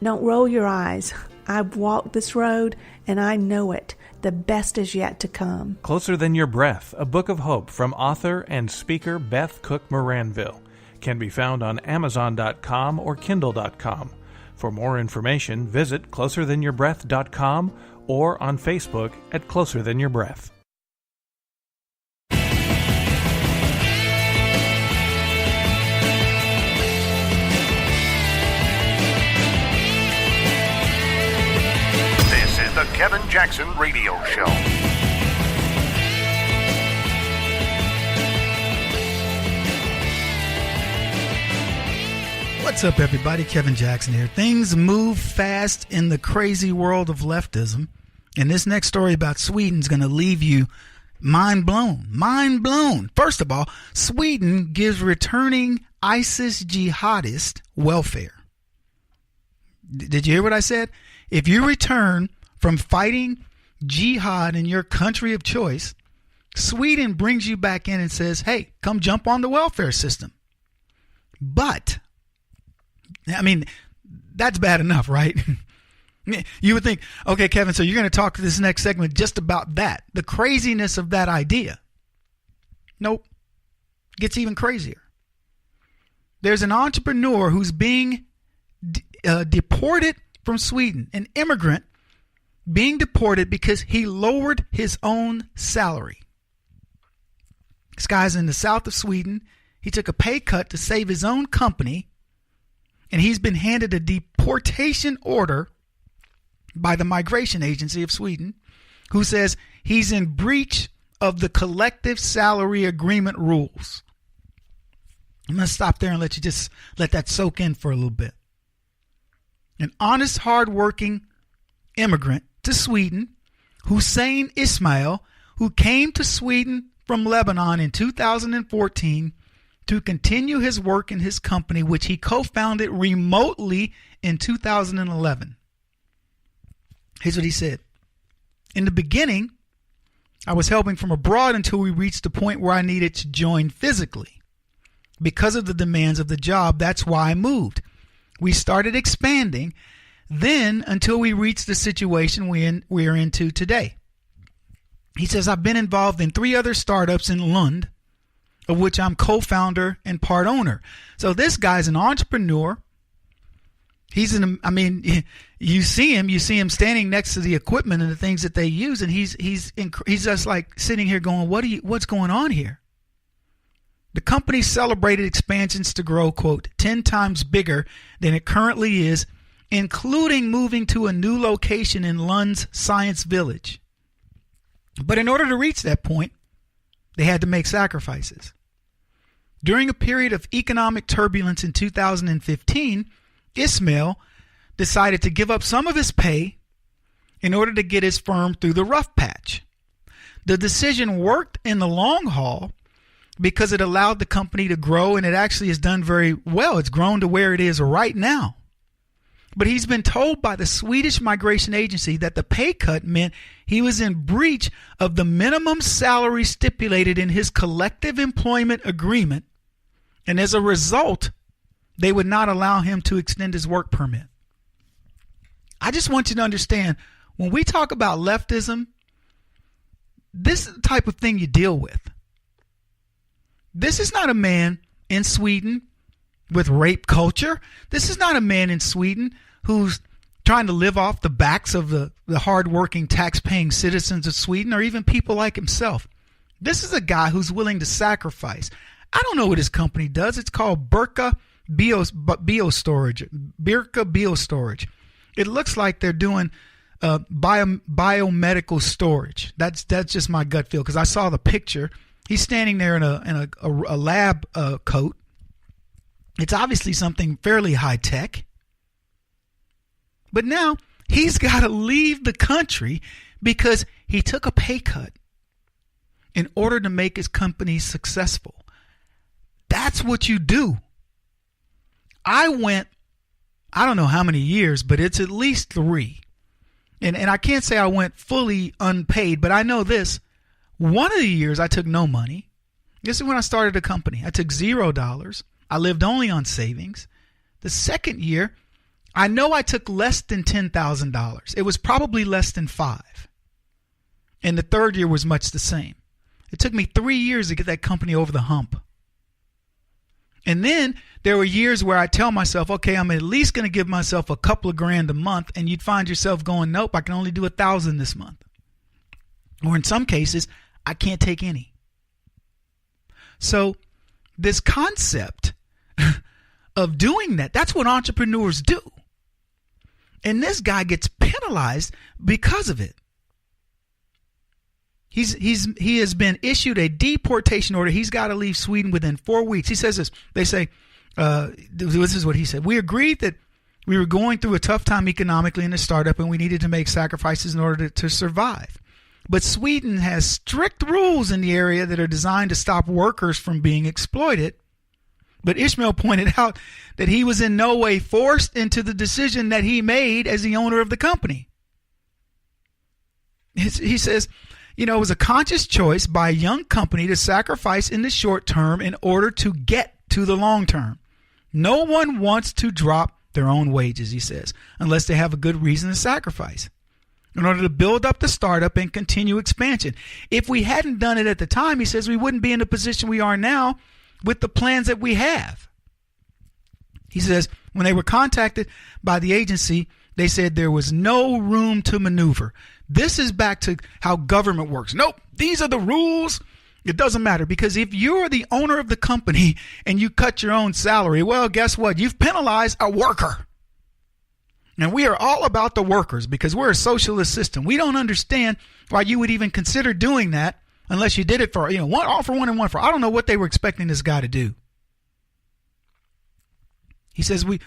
Don't roll your eyes. I've walked this road and I know it. The best is yet to come. Closer Than Your Breath, a book of hope from author and speaker Beth Cook Moranville, can be found on Amazon.com or Kindle.com. For more information, visit closerthanyourBreath.com or on Facebook at Closer Than Your Breath. This is the Kevin Jackson Radio Show. What's up, everybody? Kevin Jackson here. Things move fast in the crazy world of leftism. And this next story about Sweden is going to leave you mind blown. Mind blown. First of all, Sweden gives returning ISIS jihadists welfare. Did you hear what I said? If you return from fighting jihad in your country of choice, Sweden brings you back in and says, hey, come jump on the welfare system. But, I mean, that's bad enough, right? You would think, okay, Kevin, so you're going to talk this next segment just about that, the craziness of that idea. Nope. Gets even crazier. There's an entrepreneur who's being deported from Sweden, an immigrant being deported because he lowered his own salary. This guy's in the south of Sweden. He took a pay cut to save his own company, and he's been handed a deportation order by the Migration Agency of Sweden, who says he's in breach of the collective salary agreement rules. I'm going to stop there and let that soak in for a little bit. An honest, hardworking immigrant to Sweden, Hussein Ismail, who came to Sweden from Lebanon in 2014 to continue his work in his company, which he co-founded remotely in 2011. Here's what he said. In the beginning, I was helping from abroad until we reached the point where I needed to join physically. Because of the demands of the job, that's why I moved. We started expanding, then until we reached the situation we are into today. He says, I've been involved in 3 other startups in Lund, of which I'm co-founder and part owner. So this guy's an entrepreneur. You see him standing next to the equipment and the things that they use, and he's just like sitting here going, what's going on here? The company celebrated expansions to grow, quote, 10 times bigger than it currently is, including moving to a new location in Lund's Science Village. But in order to reach that point, they had to make sacrifices. During a period of economic turbulence in 2015, Ismail decided to give up some of his pay in order to get his firm through the rough patch. The decision worked in the long haul because it allowed the company to grow, and it actually has done very well. It's grown to where it is right now. But he's been told by the Swedish migration agency that the pay cut meant he was in breach of the minimum salary stipulated in his collective employment agreement. And as a result, they would not allow him to extend his work permit. I just want you to understand, when we talk about leftism, this is the type of thing you deal with. This is not a man in Sweden with rape culture. This is not a man in Sweden who's trying to live off the backs of the hardworking, tax-paying citizens of Sweden, or even people like himself. This is a guy who's willing to sacrifice. I don't know what his company does. It's called Birka Biostorage. Birka Biostorage. It looks like they're doing biomedical storage. That's just my gut feel, because I saw the picture. He's standing there in a lab coat. It's obviously something fairly high tech. But now he's got to leave the country because he took a pay cut in order to make his company successful. That's what you do. I don't know how many years, but it's at least 3. And I can't say I went fully unpaid, but I know this. One of the years I took no money. This is when I started a company. I took $0. I lived only on savings. The second year, I know I took less than $10,000. It was probably less than 5. And the third year was much the same. It took me 3 years to get that company over the hump. And then there were years where I tell myself, okay, I'm at least going to give myself a couple of grand a month. And you'd find yourself going, nope, I can only do 1,000 this month. Or in some cases, I can't take any. So this concept of doing that, that's what entrepreneurs do. And this guy gets penalized because of it. He has been issued a deportation order. He's got to leave Sweden within 4 weeks. He says this. They say, this is what he said. We agreed that we were going through a tough time economically in the startup and we needed to make sacrifices in order to survive. But Sweden has strict rules in the area that are designed to stop workers from being exploited. But Ishmael pointed out that he was in no way forced into the decision that he made as the owner of the company. He says, it was a conscious choice by a young company to sacrifice in the short term in order to get to the long term. No one wants to drop their own wages, he says, unless they have a good reason to sacrifice in order to build up the startup and continue expansion. If we hadn't done it at the time, he says, we wouldn't be in the position we are now with the plans that we have. He says, when they were contacted by the agency, they said there was no room to maneuver. This is back to how government works. Nope, these are the rules. It doesn't matter, because if you're the owner of the company and you cut your own salary, well, guess what? You've penalized a worker. And we are all about the workers because we're a socialist system. We don't understand why you would even consider doing that unless you did it for, one all for one and one for. I don't know what they were expecting this guy to do. He says we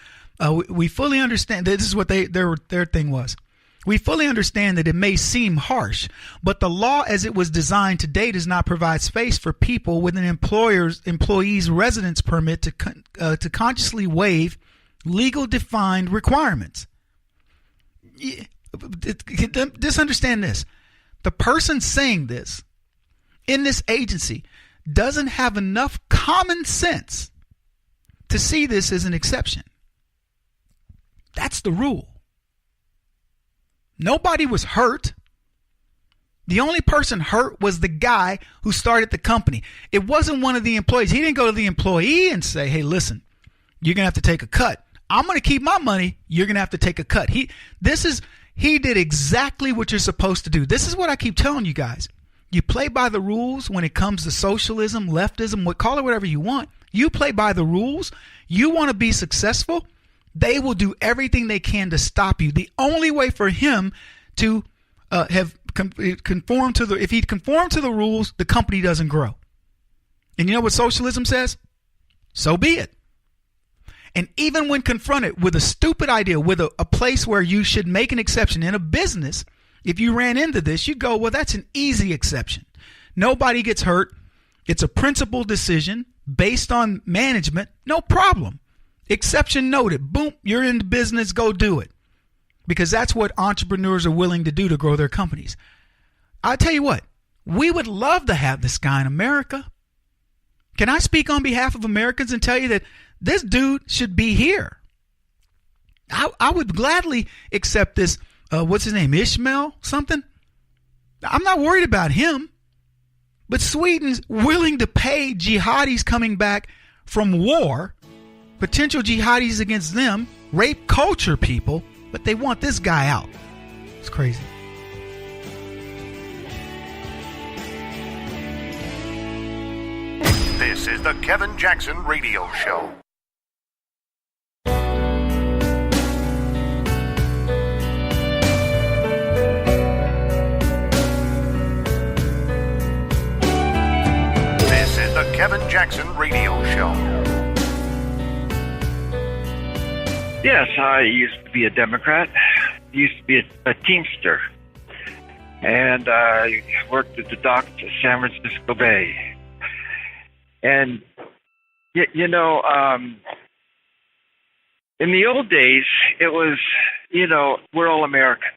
fully understand. This is what their thing was. We fully understand that it may seem harsh, but the law as it was designed today does not provide space for people with an employee's residence permit to consciously waive legal defined requirements. Just understand this. The person saying this in this agency doesn't have enough common sense to see this as an exception. That's the rule. Nobody was hurt. The only person hurt was the guy who started the company. It wasn't one of the employees. He didn't go to the employee and say, hey, listen, you're going to have to take a cut. I'm going to keep my money. You're going to have to take a cut. He did exactly what you're supposed to do. This is what I keep telling you guys. You play by the rules when it comes to socialism, leftism, call it whatever you want. You play by the rules. You want to be successful. They will do everything they can to stop you. The only way for him to conform to if he'd conform to the rules, the company doesn't grow. And you know what socialism says? So be it. And even when confronted with a stupid idea, with a place where you should make an exception in a business, if you ran into this, you'd go, well, that's an easy exception. Nobody gets hurt. It's a principled decision based on management. No problem. Exception noted. Boom, you're in the business, go do it. Because that's what entrepreneurs are willing to do to grow their companies. I'll tell you what, we would love to have this guy in America. Can I speak on behalf of Americans and tell you that this dude should be here? I would gladly accept this, what's his name, Ishmael something? I'm not worried about him. But Sweden's willing to pay jihadis coming back from war, potential jihadis against them, rape culture people, but they want this guy out. It's crazy. This is the Kevin Jackson Radio Show. This is the Kevin Jackson Radio Show. Yes, I used to be a Democrat. Used to be a Teamster. And I worked at the docks at San Francisco Bay. And, you know, in the old days, it was, you know, we're all Americans.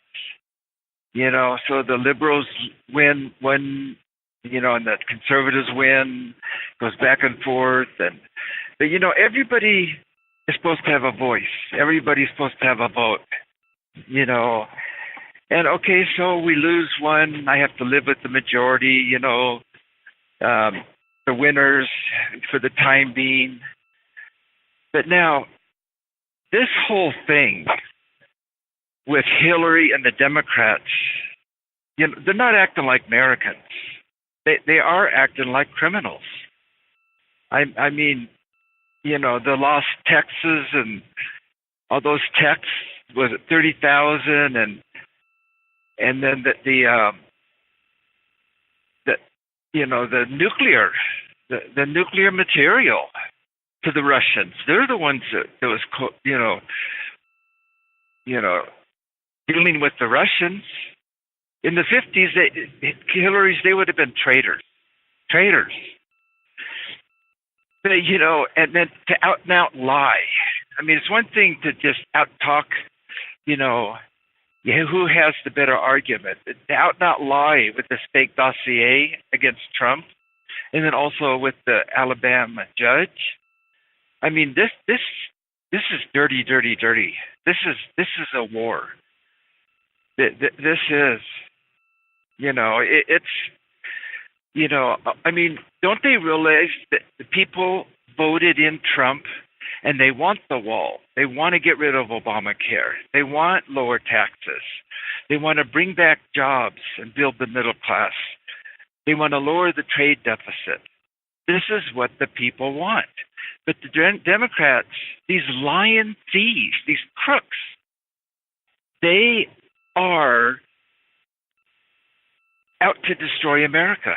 You know, so the liberals win when, you know, and the conservatives win, goes back and forth. But, you know, everybody is supposed to have a voice. Everybody's supposed to have a vote, you know. And, okay, so we lose one. I have to live with the majority, you know. The winners for the time being. But now, this whole thing with Hillary and the Democrats, you know, they're not acting like Americans. They are acting like criminals. I mean, you know, the lost Texas and all those texts, was it 30,000, and then the you know, the nuclear material to the Russians. They're the ones that was, you know, dealing with the Russians. In the 50s, they would have been traitors. But, you know, and then to out and out lie. I mean, it's one thing to just out talk, you know, who has the better argument? The out and out lie with this fake dossier against Trump, and then also with the Alabama judge. I mean, this is dirty. This is a war. This is, you know, it's, you know, I mean, don't they realize that the people voted in Trump? And they want the wall. They want to get rid of Obamacare. They want lower taxes. They want to bring back jobs and build the middle class. They want to lower the trade deficit. This is what the people want. But the Democrats, these lying thieves, these crooks, they are out to destroy America.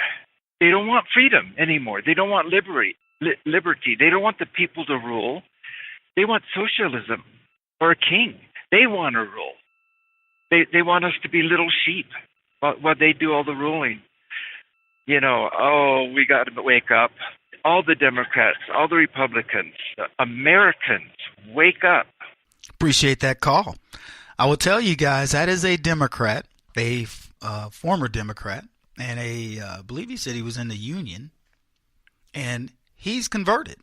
They don't want freedom anymore. They don't want liberty. They don't want the people to rule. They want socialism or a king. They want to rule. They want us to be little sheep while they do all the ruling. You know, oh, we got to wake up. All the Democrats, all the Republicans, Americans, wake up. Appreciate that call. I will tell you guys, that is a Democrat, a former Democrat, and I believe he said he was in the union, and he's converted.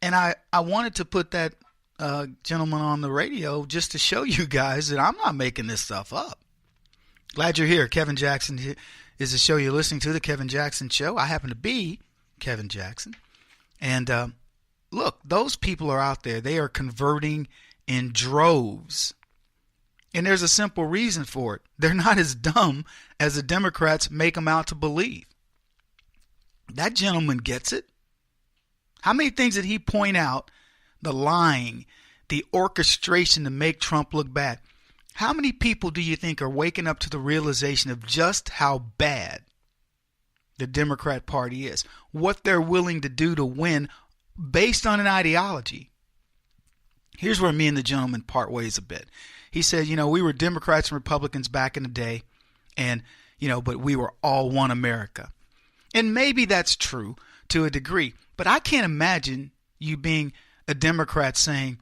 And I wanted to put that gentleman on the radio just to show you guys that I'm not making this stuff up. Glad you're here. Kevin Jackson is the show you're listening to, The Kevin Jackson Show. I happen to be Kevin Jackson. And look, those people are out there. They are converting in droves. And there's a simple reason for it. They're not as dumb as the Democrats make them out to believe. That gentleman gets it. How many things did he point out? The lying, the orchestration to make Trump look bad. How many people do you think are waking up to the realization of just how bad the Democrat Party is? What they're willing to do to win based on an ideology. Here's where me and the gentleman part ways a bit. He said, you know, we were Democrats and Republicans back in the day, and, you know, but we were all one America. And maybe that's true to a degree, but I can't imagine you being a Democrat saying,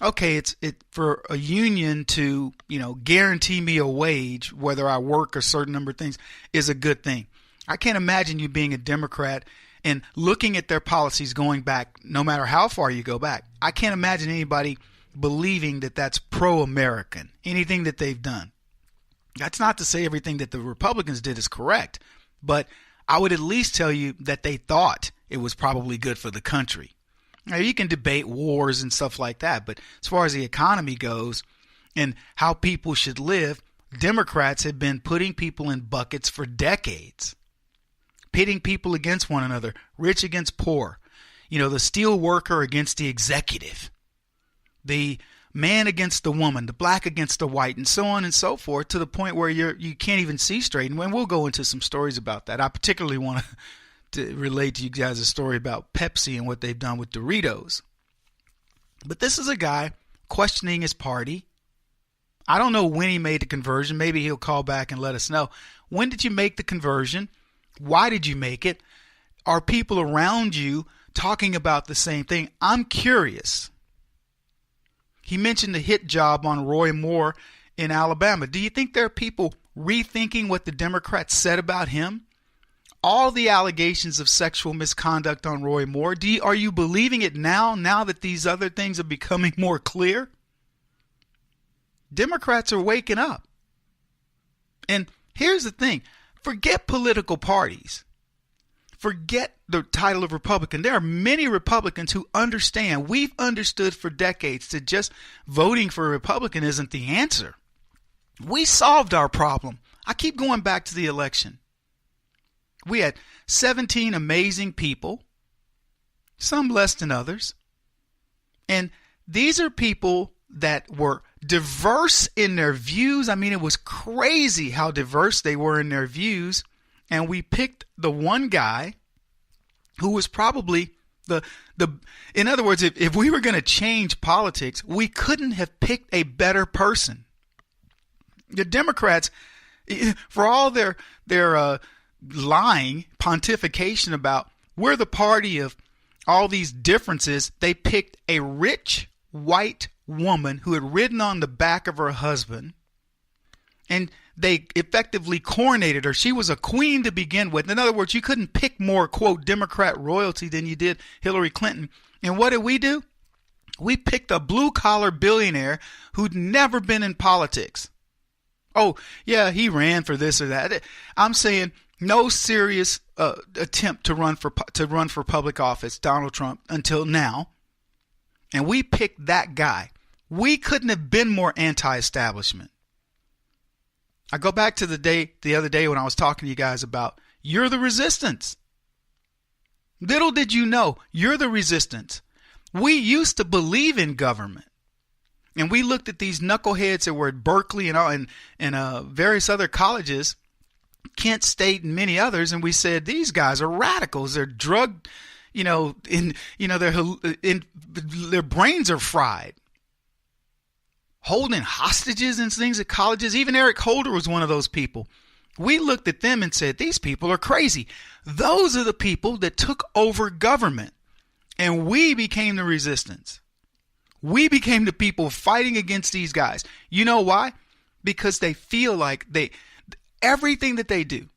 okay, it's for a union to, guarantee me a wage, whether I work a certain number of things, is a good thing. I can't imagine you being a Democrat and looking at their policies going back, no matter how far you go back. I can't imagine anybody believing that that's pro-American, anything that they've done. That's not to say everything that the Republicans did is correct, but I would at least tell you that they thought it was probably good for the country. Now, you can debate wars and stuff like that, but as far as the economy goes and how people should live, Democrats have been putting people in buckets for decades, pitting people against one another, rich against poor, the steel worker against the executive, the man against the woman, the black against the white, and so on and so forth, to the point where you can't even see straight. And we'll go into some stories about that. I particularly want to relate to you guys a story about Pepsi and what they've done with Doritos. But this is a guy questioning his party. I don't know when he made the conversion. Maybe he'll call back and let us know. When did you make the conversion? Why did you make it? Are people around you talking about the same thing? I'm curious. He mentioned the hit job on Roy Moore in Alabama. Do you think there are people rethinking what the Democrats said about him? All the allegations of sexual misconduct on Roy Moore, are you believing it now that these other things are becoming more clear? Democrats are waking up. And here's the thing. Forget political parties. Forget the title of Republican. There are many Republicans who understand. We've understood for decades that just voting for a Republican isn't the answer. We solved our problem. I keep going back to the election. We had 17 amazing people, some less than others. And these are people that were diverse in their views. I mean, it was crazy how diverse they were in their views. And we picked the one guy who was probably in other words, if we were going to change politics, we couldn't have picked a better person. The Democrats, for all their lying pontification about we're the party of all these differences, they picked a rich white woman who had ridden on the back of her husband, and they effectively coronated her. She was a queen to begin with. In other words, you couldn't pick more, quote, Democrat royalty than you did Hillary Clinton. And what did we do? We picked a blue-collar billionaire who'd never been in politics. Oh, yeah, he ran for this or that. I'm saying no serious attempt to run for public office, Donald Trump, until now. And we picked that guy. We couldn't have been more anti-establishment. I go back to the other day when I was talking to you guys about you're the resistance. Little did you know, you're the resistance. We used to believe in government. And we looked at these knuckleheads that were at Berkeley and various other colleges, Kent State and many others, and we said, these guys are radicals. They're drug, their brains are fried. Holding hostages and things at colleges. Even Eric Holder was one of those people. We looked at them and said, these people are crazy. Those are the people that took over government. And we became the resistance. We became the people fighting against these guys. You know why? Because they feel like everything that they do,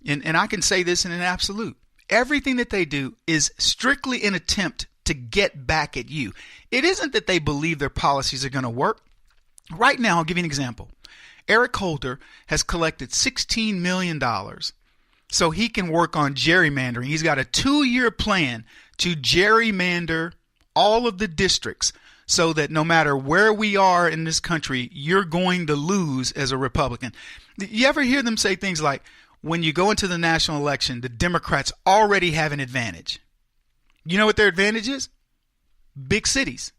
and I can say this in an absolute, everything that they do is strictly an attempt to get back at you. It isn't that they believe their policies are going to work. Right now, I'll give you an example. Eric Holder has collected $16 million so he can work on gerrymandering. He's got a 2-year plan to gerrymander all of the districts so that no matter where we are in this country, you're going to lose as a Republican. You ever hear them say things like, when you go into the national election, the Democrats already have an advantage? You know what their advantage is? Big cities.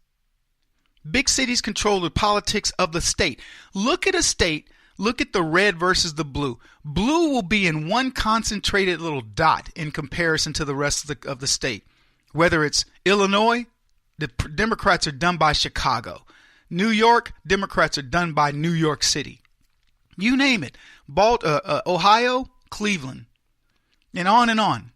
Big cities control the politics of the state. Look at a state. Look at the red versus the blue. Blue will be in one concentrated little dot in comparison to the rest of the state. Whether it's Illinois, the Democrats are done by Chicago. New York, Democrats are done by New York City. You name it. Ohio, Cleveland, and on and on.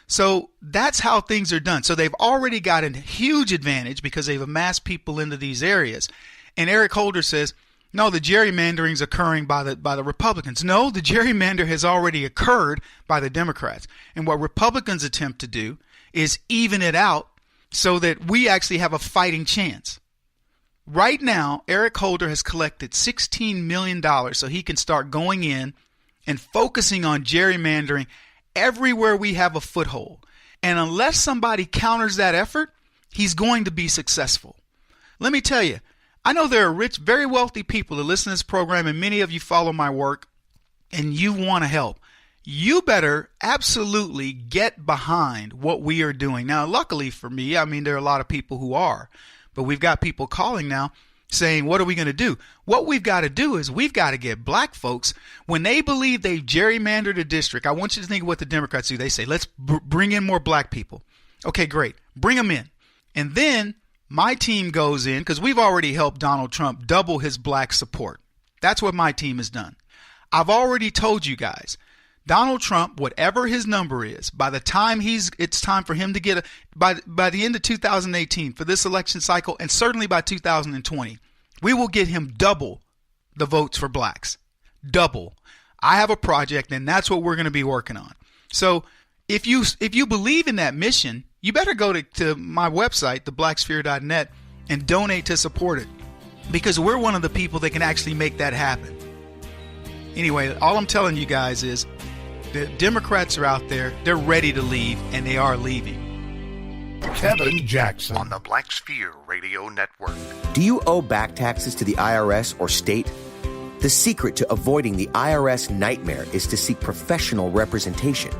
So that's how things are done. So they've already got a huge advantage because they've amassed people into these areas. And Eric Holder says, no, the gerrymandering is occurring by the Republicans. No, the gerrymander has already occurred by the Democrats. And what Republicans attempt to do is even it out so that we actually have a fighting chance. Right now, Eric Holder has collected $16 million so he can start going in and focusing on gerrymandering everywhere we have a foothold. And unless somebody counters that effort, he's going to be successful. Let me tell you, I know there are rich, very wealthy people that listen to this program, and many of you follow my work, and you want to help. You better absolutely get behind what we are doing. Now, luckily for me, I mean, there are a lot of people who are, but we've got people calling now saying, what are we going to do? What we've got to do is we've got to get black folks, when they believe they've gerrymandered a district, I want you to think of what the Democrats do. They say, let's bring in more black people. Okay, great. Bring them in. And then my team goes in, because we've already helped Donald Trump double his black support. That's what my team has done. I've already told you guys, Donald Trump, whatever his number is, by the time it's time for him to get by the end of 2018 for this election cycle, and certainly by 2020, we will get him double the votes for blacks. Double. I have a project, and that's what we're going to be working on. So if you believe in that mission, you better go to my website, theblacksphere.net, and donate to support it, because we're one of the people that can actually make that happen. Anyway, all I'm telling you guys is the Democrats are out there. They're ready to leave, and they are leaving. Kevin Jackson on the Black Sphere Radio Network. Do you owe back taxes to the IRS or state? The secret to avoiding the IRS nightmare is to seek professional representation.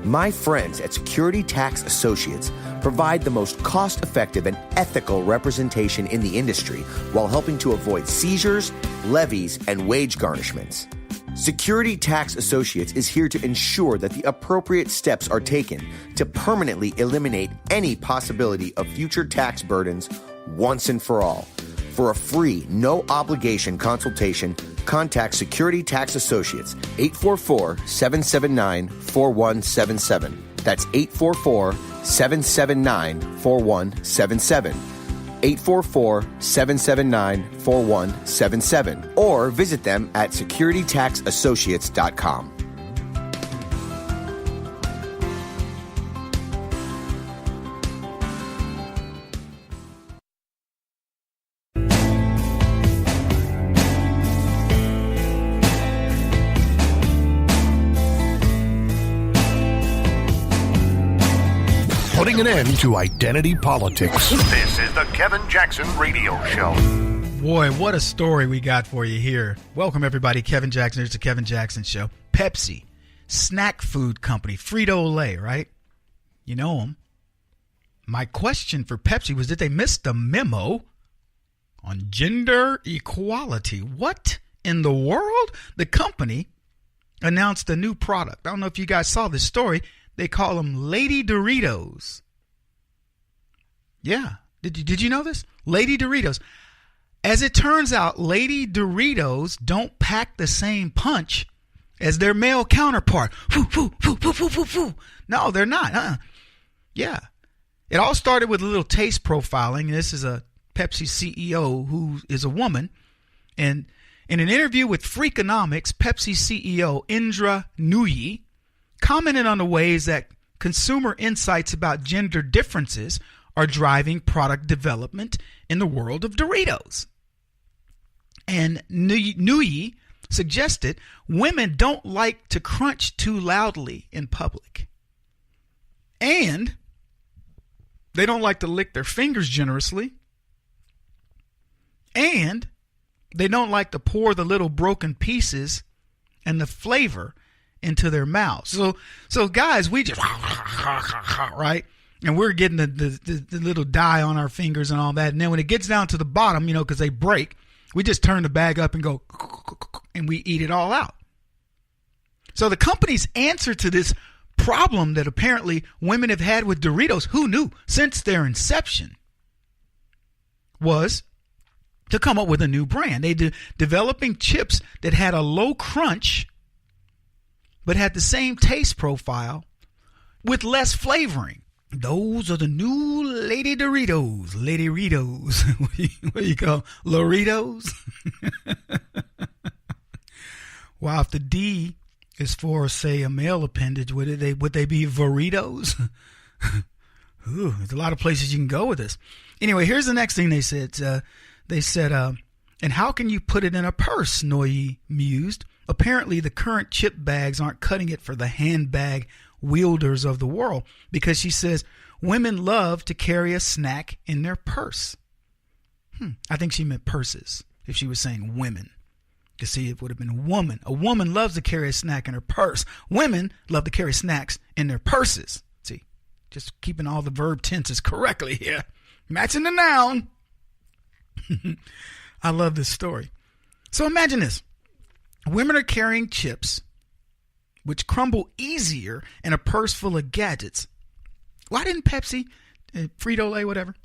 My friends at Security Tax Associates provide the most cost-effective and ethical representation in the industry while helping to avoid seizures, levies, and wage garnishments. Security Tax Associates is here to ensure that the appropriate steps are taken to permanently eliminate any possibility of future tax burdens once and for all. For a free, no-obligation consultation, contact Security Tax Associates, 844-779-4177. That's 844-779-4177. 844-779-4177. Or visit them at securitytaxassociates.com. Putting an end to identity politics. This is the Kevin Jackson Radio Show. Boy, what a story we got for you here. Welcome, everybody. Kevin Jackson. It's the Kevin Jackson Show. Pepsi, snack food company, Frito-Lay, right? You know them. My question for Pepsi was, did they miss the memo on gender equality? What in the world? The company announced a new product. I don't know if you guys saw this story. They call them Lady Doritos. Yeah. Did you know this? Lady Doritos. As it turns out, Lady Doritos don't pack the same punch as their male counterpart. No, they're not. Yeah. It all started with a little taste profiling. This is a Pepsi CEO who is a woman. And in an interview with Freakonomics, Pepsi CEO Indra Nooyi commented on the ways that consumer insights about gender differences are driving product development in the world of Doritos. And Nooyi suggested women don't like to crunch too loudly in public. And they don't like to lick their fingers generously. And they don't like to pour the little broken pieces and the flavor into their mouths. So guys, we just right, and we're getting the little dye on our fingers and all that. And then when it gets down to the bottom, because they break, we just turn the bag up and go, and we eat it all out. So the company's answer to this problem that apparently women have had with Doritos, who knew, since their inception, was to come up with a new brand. They developing chips that had a low crunch but had the same taste profile with less flavoring. Those are the new Lady Doritos. Lady Ritos. What do you call Loritos? Well, if the D is for, say, a male appendage, would they be Veritos? Ooh, there's a lot of places you can go with this. Anyway, here's the next thing they said. And how can you put it in a purse? Noye mused. Apparently, the current chip bags aren't cutting it for the handbag wielders of the world, because she says women love to carry a snack in their purse. I think she meant purses if she was saying women. To see, it would have been woman. A woman loves to carry a snack in her purse. Women love to carry snacks in their purses. See, just keeping all the verb tenses correctly here. Matching the noun. I love this story. So imagine this. Women are carrying chips, which crumble easier in a purse full of gadgets. Why didn't Pepsi, Frito-Lay, whatever,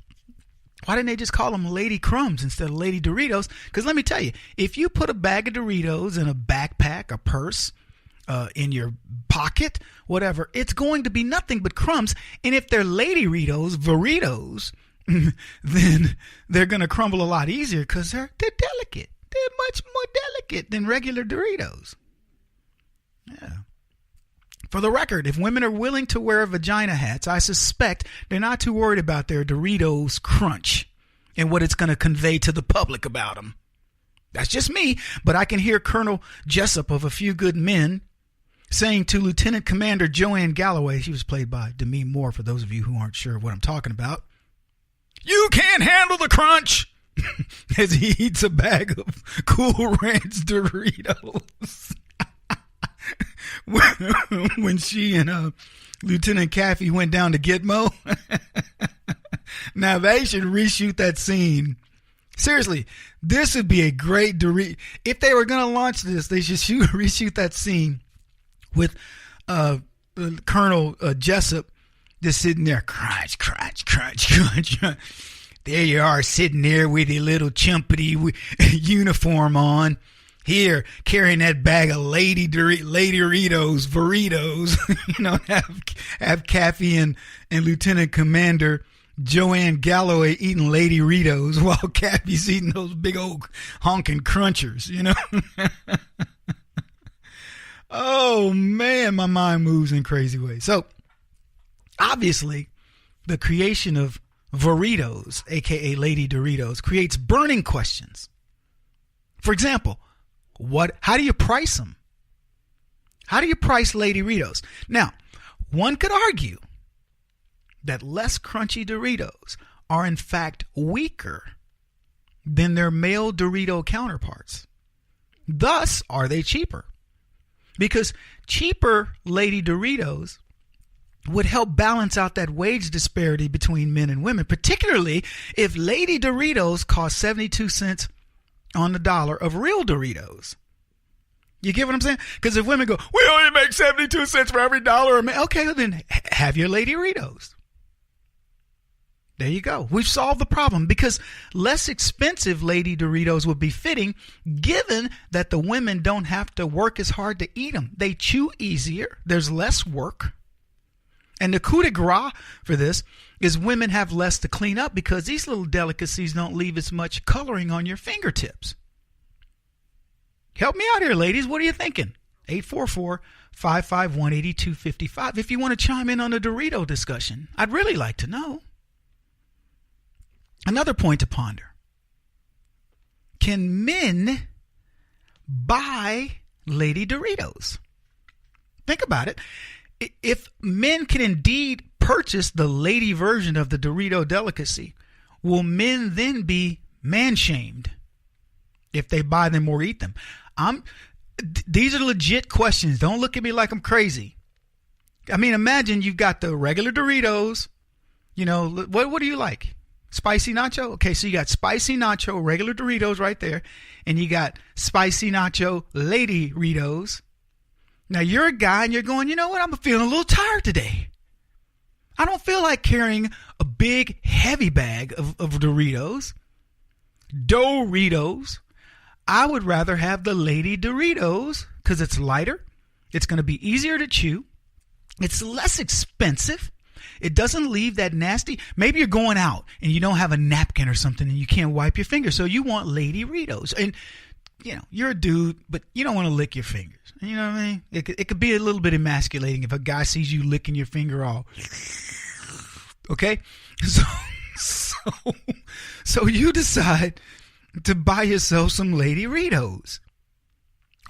why didn't they just call them Lady Crumbs instead of Lady Doritos? Because let me tell you, if you put a bag of Doritos in a backpack, a purse, in your pocket, whatever, it's going to be nothing but crumbs. And if they're Lady Veritos, then they're going to crumble a lot easier because they're delicate. They're much more delicate than regular Doritos. Yeah. For the record, if women are willing to wear vagina hats, I suspect they're not too worried about their Doritos crunch and what it's going to convey to the public about them. That's just me, but I can hear Colonel Jessup of A Few Good Men saying to Lieutenant Commander Joanne Galloway, she was played by Demi Moore for those of you who aren't sure of what I'm talking about, "You can't handle the crunch," as he eats a bag of Cool Ranch Doritos. When she and Lieutenant Caffey went down to Gitmo. Now they should reshoot that scene. Seriously, this would be a great Dorito. If they were going to launch this, they should reshoot that scene with Colonel Jessup just sitting there, crunch, crunch, crunch, crunch. There you are, sitting there with your little chumpity uniform on. Here, carrying that bag of Lady Doritos, Veritos, have Caffey and Lieutenant Commander Joanne Galloway eating Lady Ritos while Caffey's eating those big old honking crunchers, Oh, man, my mind moves in crazy ways. So, obviously, the creation of Veritos, a.k.a. Lady Doritos, creates burning questions. For example, how do you price them? How do you price Lady Ritos? Now, one could argue that less crunchy Doritos are in fact weaker than their male Dorito counterparts. Thus, are they cheaper? Because cheaper Lady Doritos would help balance out that wage disparity between men and women, particularly if Lady Doritos cost 72 cents on the dollar of real Doritos. You get what I'm saying? Because if women go, we only make 72 cents for every dollar, okay, well then have your Lady Ritos. There you go. We've solved the problem, because less expensive Lady Doritos would be fitting, given that the women don't have to work as hard to eat them. They chew easier. There's less work. And the coup de grace for this is women have less to clean up, because these little delicacies don't leave as much coloring on your fingertips. Help me out here, ladies. What are you thinking? 844-551-8255. If you want to chime in on the Dorito discussion, I'd really like to know. Another point to ponder. Can men buy Lady Doritos? Think about it. If men can indeed purchase the lady version of the Dorito delicacy, will men then be man-shamed if they buy them or eat them? These are legit questions. Don't look at me like I'm crazy. I mean, imagine you've got the regular Doritos. What do you like? Spicy nacho? Okay, so you got spicy nacho, regular Doritos right there, and you got spicy nacho Lady Ritos. Now, you're a guy and you're going, you know what? I'm feeling a little tired today. I don't feel like carrying a big, heavy bag of Doritos. Doritos. I would rather have the Lady Doritos because it's lighter. It's going to be easier to chew. It's less expensive. It doesn't leave that nasty. Maybe you're going out and you don't have a napkin or something and you can't wipe your fingers. So you want Lady Ritos. And, you know, you're a dude, but you don't want to lick your fingers. You know what I mean? It could be a little bit emasculating if a guy sees you licking your finger all. Okay? So you decide to buy yourself some Lady Ritos.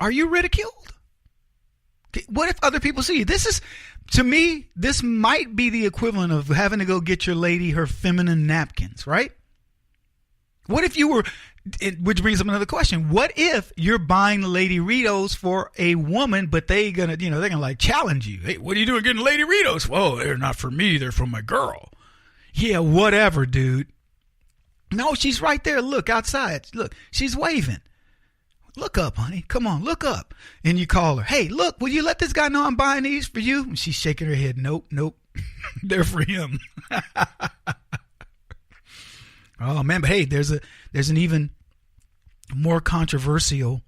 Are you ridiculed? What if other people see you? This is, to me, this might be the equivalent of having to go get your lady her feminine napkins, right? What if you were, which brings up another question. What if you're buying Lady Ritos for a woman, but they're gonna like challenge you? Hey, what are you doing getting Lady Ritos? Well, they're not for me, they're for my girl. Yeah, whatever, dude. No, she's right there. Look outside. Look, she's waving. Look up, honey. Come on, look up. And you call her. Hey, look, will you let this guy know I'm buying these for you? And she's shaking her head. Nope. They're for him. Oh, man. But hey, there's an even more controversial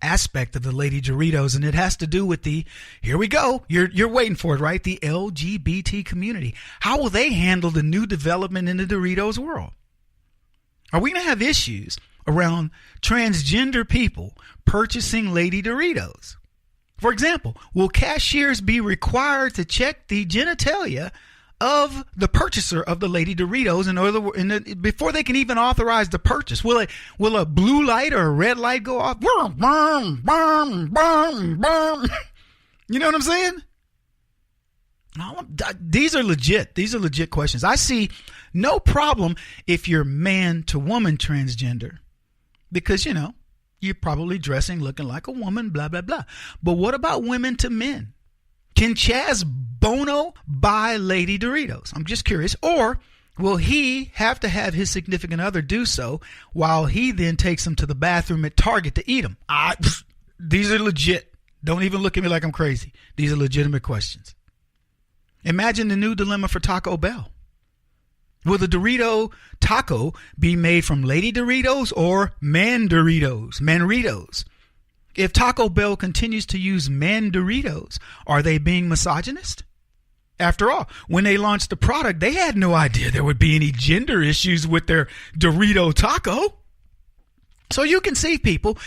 aspect of the Lady Doritos, and it has to do with here we go. You're waiting for it, right? The LGBT community. How will they handle the new development in the Doritos world? Are we going to have issues around transgender people purchasing Lady Doritos? For example, will cashiers be required to check the genitalia of the purchaser of the Lady Doritos before they can even authorize the purchase? Will a blue light or a red light go off? You know what I'm saying? These are legit. These are legit questions. I see no problem if you're man to woman transgender, because, you know, you're probably dressing, looking like a woman, blah, blah, blah. But what about women to men? Can Chaz Bono buy Lady Doritos? I'm just curious. Or will he have to have his significant other do so while he then takes them to the bathroom at Target to eat them? These are legit. Don't even look at me like I'm crazy. These are legitimate questions. Imagine the new dilemma for Taco Bell. Will the Dorito taco be made from Lady Doritos or Man Doritos? If Taco Bell continues to use Man Doritos, are they being misogynist? After all, when they launched the product, they had no idea there would be any gender issues with their Dorito taco. So you can see, people,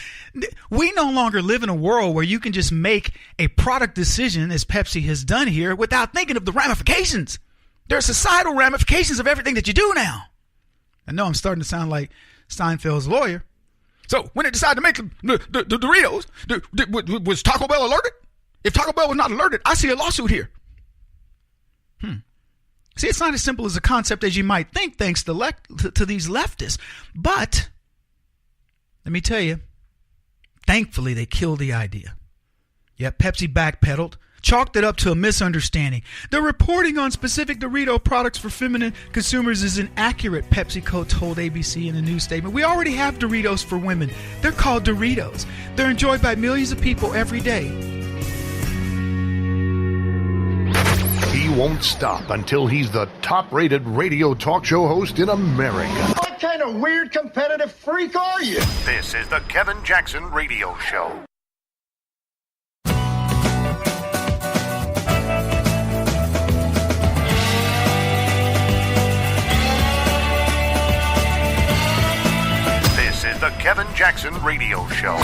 we no longer live in a world where you can just make a product decision, as Pepsi has done here, without thinking of the ramifications. There are societal ramifications of everything that you do now. I know I'm starting to sound like Seinfeld's lawyer. So when they decided to make the Doritos, was Taco Bell alerted? If Taco Bell was not alerted, I see a lawsuit here. See, it's not as simple as a concept as you might think, thanks to these leftists. But let me tell you, thankfully they killed the idea. Yep, Pepsi backpedaled, chalked it up to a misunderstanding. The reporting on specific Dorito products for feminine consumers is inaccurate, PepsiCo told ABC in a news statement. We already have Doritos for women. They're called Doritos. They're enjoyed by millions of people every day. He won't stop until he's the top-rated radio talk show host in America. What kind of weird competitive freak are you? This is the Kevin Jackson Radio Show. This is the Kevin Jackson Radio Show.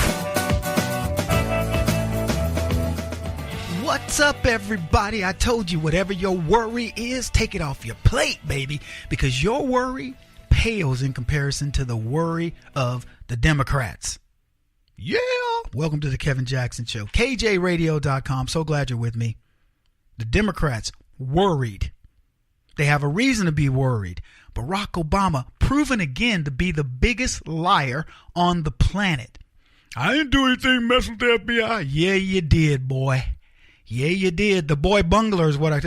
What's up, everybody? I told you, whatever your worry is, take it off your plate, baby, because your worry pales in comparison to the worry of the Democrats. Yeah. Welcome to the Kevin Jackson Show. kjradio.com. So glad you're with me. The Democrats worried. They have a reason to be worried. Barack Obama proven again to be the biggest liar on the planet. I didn't do anything mess with the FBI. Yeah, you did, boy. Yeah, you did. The boy bungler is what I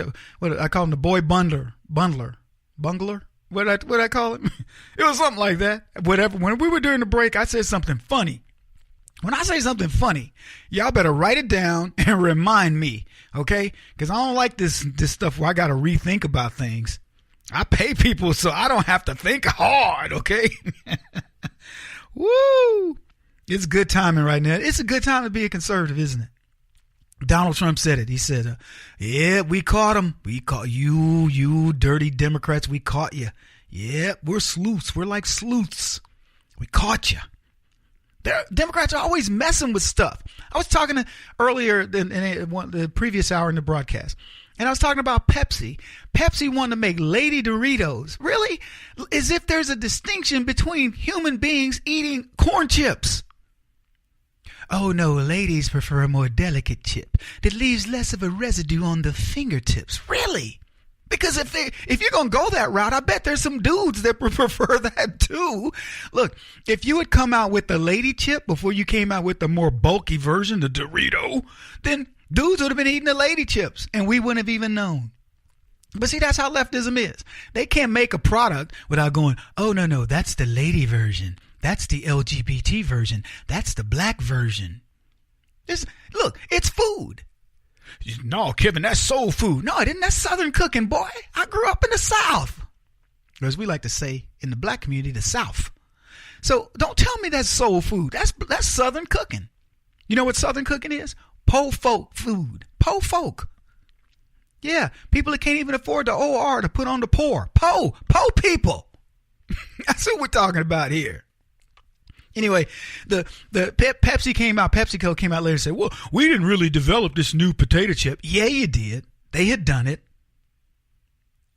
call him, the boy bundler. Bungler? What I call him? It was something like that. Whatever. When we were during the break, I said something funny. When I say something funny, y'all better write it down and remind me, okay? Because I don't like this stuff where I got to rethink about things. I pay people so I don't have to think hard, okay? Woo! It's good timing right now. It's a good time to be a conservative, isn't it? Donald Trump said it. He said, yeah, we caught him. We caught you dirty Democrats. We caught you. Yeah, we're sleuths. We're like sleuths. We caught you. Democrats are always messing with stuff. I was talking earlier in the previous hour in the broadcast, and I was talking about Pepsi. Pepsi wanted to make Lady Doritos. Really? As if there's a distinction between human beings eating corn chips. Oh, no, ladies prefer a more delicate chip that leaves less of a residue on the fingertips. Really? Because if you're going to go that route, I bet there's some dudes that prefer that too. Look, if you had come out with the lady chip before you came out with the more bulky version, the Dorito, then dudes would have been eating the lady chips and we wouldn't have even known. But see, that's how leftism is. They can't make a product without going, oh, no, that's the lady version. That's the LGBT version. That's the black version. Look, it's food. No, Kevin, that's soul food. No, it isn't. That's Southern cooking, boy. I grew up in the South. Or as we like to say in the black community, the South. So don't tell me that's soul food. That's Southern cooking. You know what Southern cooking is? Po folk food. Po folk. Yeah, people that can't even afford the OR to put on the poor. Po people. That's what we're talking about here. Anyway, the PepsiCo came out later and said, well, we didn't really develop this new potato chip. Yeah, you did. They had done it.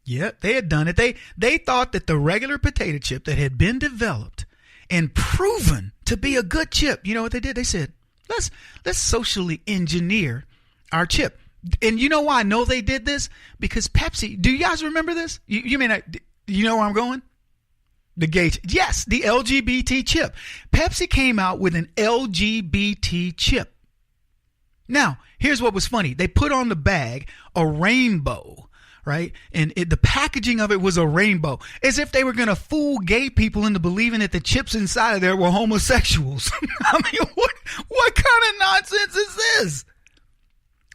Yeah, they had done it. They thought that the regular potato chip that had been developed and proven to be a good chip, you know what they did? They said, let's socially engineer our chip. And you know why I know they did this? Because Pepsi, do you guys remember this? You mean, you know where I'm going? The gay, yes, the LGBT chip. Pepsi came out with an LGBT chip. Now, here's what was funny. They put on the bag a rainbow, right? And the packaging of it was a rainbow, as if they were going to fool gay people into believing that the chips inside of there were homosexuals. I mean, what kind of nonsense is this?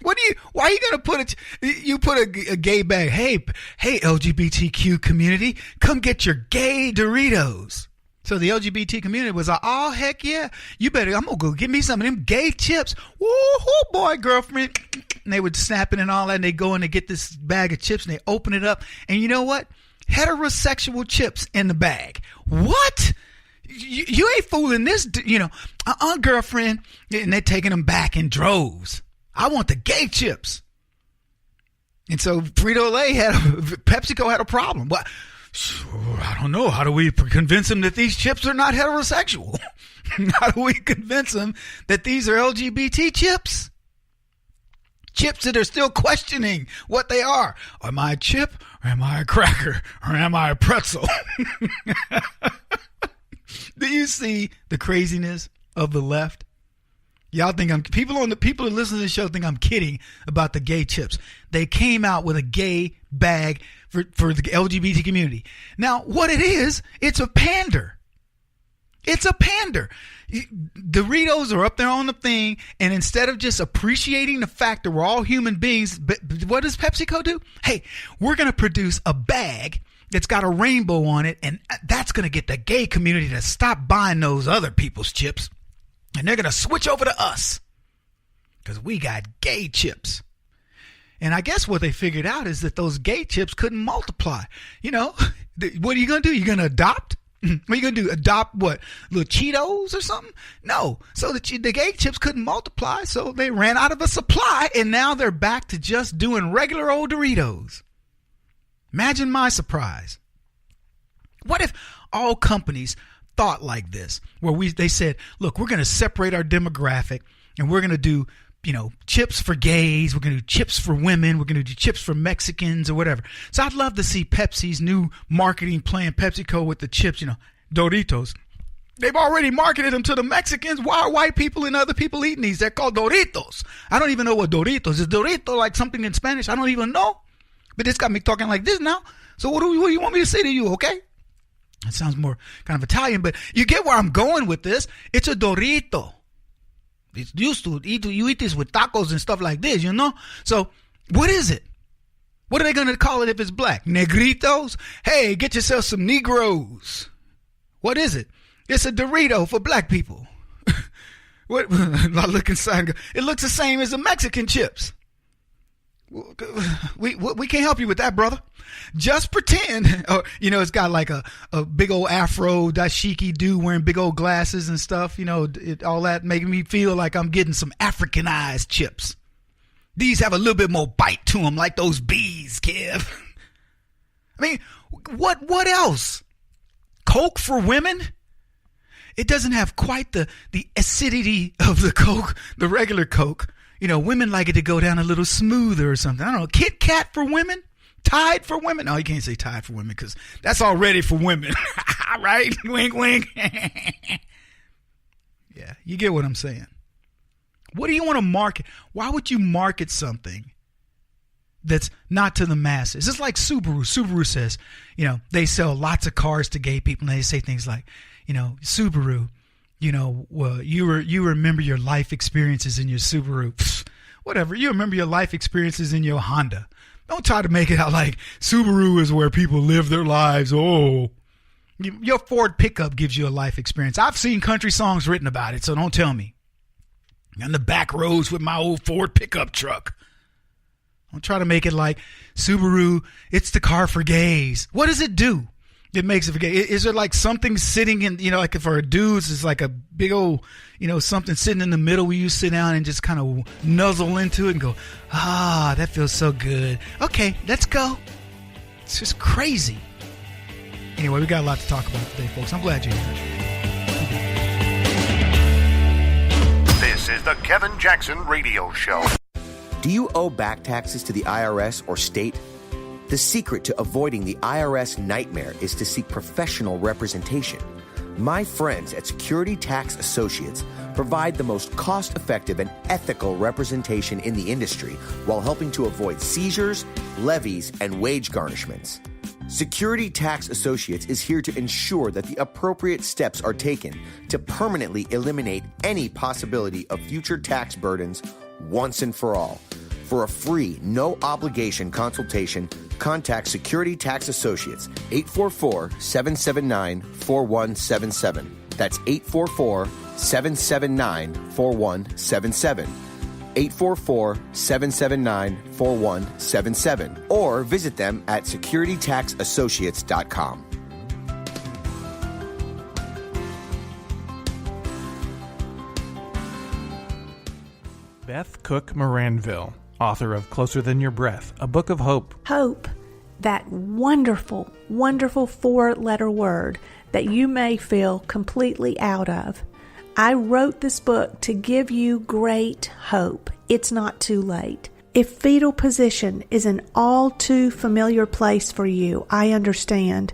Why are you going to put a gay bag? Hey, LGBTQ community, come get your gay Doritos. So the LGBT community was like, oh, heck yeah. I'm going to go get me some of them gay chips. Woo-hoo, boy, girlfriend. And they would snap it and all that. And they go in and get this bag of chips and they open it up. And you know what? Heterosexual chips in the bag. What? You ain't fooling this, girlfriend. And they're taking them back in droves. I want the gay chips. And so PepsiCo had a problem. Well, I don't know. How do we convince them that these chips are not heterosexual? How do we convince them that these are LGBT chips? Chips that are still questioning what they are. Am I a chip or am I a cracker or am I a pretzel? Do you see the craziness of the left? Y'all think people that listen to this show think I'm kidding about the gay chips. They came out with a gay bag for the LGBT community. Now, what it is, it's a pander. It's a pander. Doritos are up there on the thing, and instead of just appreciating the fact that we're all human beings, what does PepsiCo do? Hey, we're going to produce a bag that's got a rainbow on it, and that's going to get the gay community to stop buying those other people's chips. And they're going to switch over to us because we got gay chips. And I guess what they figured out is that those gay chips couldn't multiply. You know, what are you going to do? You're going to adopt? What are you going to do? Adopt what? Little Cheetos or something? No. So the gay chips couldn't multiply, so they ran out of a supply, and now they're back to just doing regular old Doritos. Imagine my surprise. What if all companies thought like this, where they said, look, we're going to separate our demographic and we're going to do, chips for gays. We're going to do chips for women. We're going to do chips for Mexicans or whatever. So I'd love to see Pepsi's new marketing plan, PepsiCo with the chips, Doritos. They've already marketed them to the Mexicans. Why are white people and other people eating these? They're called Doritos. I don't even know what Doritos is. Dorito like something in Spanish? I don't even know. But it's got me talking like this now. So what do you want me to say to you, okay? It sounds more kind of Italian, but you get where I'm going with this. It's a Dorito. It's used to you eat this with tacos and stuff like this, So what is it? What are they going to call it if it's black? Negritos? Hey, get yourself some Negroes. What is it? It's a Dorito for black people. What? I look inside and go, it looks the same as the Mexican chips. We can't help you with that, brother. Just pretend. Or, it's got like a big old afro dashiki dude wearing big old glasses and stuff. All that making me feel like I'm getting some Africanized chips. These have a little bit more bite to them, like those bees, Kev. I mean, what else? Coke for women? It doesn't have quite the acidity of the Coke, the regular Coke. Women like it to go down a little smoother or something. I don't know. Kit Kat for women? Tide for women? No, you can't say Tide for women because that's already for women. Right? Wink, wink. Yeah, you get what I'm saying. What do you want to market? Why would you market something that's not to the masses? It's like Subaru. Subaru says, they sell lots of cars to gay people, and they say things like, Subaru, you remember your life experiences in your Subaru. Pfft, whatever. You remember your life experiences in your Honda. Don't try to make it out like Subaru is where people live their lives. Oh, your Ford pickup gives you a life experience. I've seen country songs written about it, so don't tell me. On the back roads with my old Ford pickup truck. Don't try to make it like Subaru, it's the car for gays. What does it do? It makes it for gay. Is there like something sitting in, like for a dudes, it's like a big old, something sitting in the middle where you sit down and just kind of nuzzle into it and go, that feels so good. Okay, let's go. It's just crazy. Anyway, we got a lot to talk about today, folks. I'm glad you're here. This is the Kevin Jackson Radio Show. Do you owe back taxes to the IRS or state? The secret to avoiding the IRS nightmare is to seek professional representation. My friends at Security Tax Associates provide the most cost-effective and ethical representation in the industry while helping to avoid seizures, levies, and wage garnishments. Security Tax Associates is here to ensure that the appropriate steps are taken to permanently eliminate any possibility of future tax burdens once and for all. For a free, no-obligation consultation, contact Security Tax Associates, 844-779-4177. That's 844-779-4177. 844-779-4177. Or visit them at securitytaxassociates.com. Beth Cook Moranville, author of Closer Than Your Breath, a book of hope. Hope, that wonderful, wonderful 4-letter word that you may feel completely out of. I wrote this book to give you great hope. It's not too late. If fetal position is an all too familiar place for you, I understand.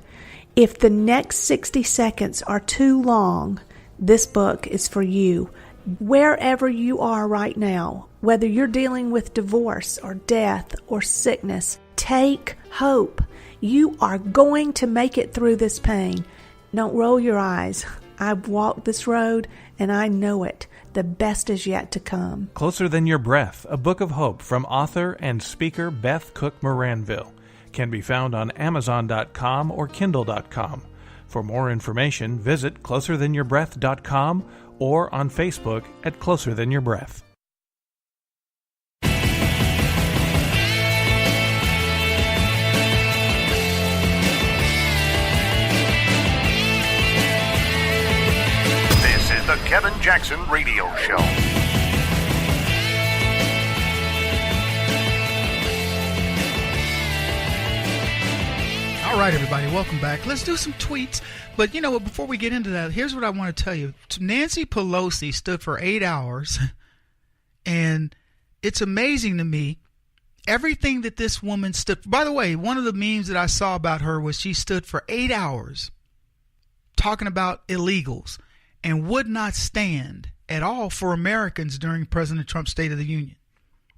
If the next 60 seconds are too long, this book is for you. Wherever you are right now, whether you're dealing with divorce or death or sickness, take hope. You are going to make it through this pain. Don't roll your eyes. I've walked this road and I know it. The best is yet to come. Closer Than Your Breath, a book of hope from author and speaker Beth Cook Moranville, can be found on Amazon.com or Kindle.com. For more information, visit closerthanyourBreath.com or on Facebook at Closer Than Your Breath. This is the Kevin Jackson Radio Show. All right, everybody, welcome back. Let's do some tweets. But you know what, before we get into that, here's what I want to tell you. Nancy Pelosi stood for 8 hours, and it's amazing to me, everything that this woman stood for. By the way, one of the memes that I saw about her was she stood for 8 hours talking about illegals and would not stand at all for Americans during President Trump's State of the Union.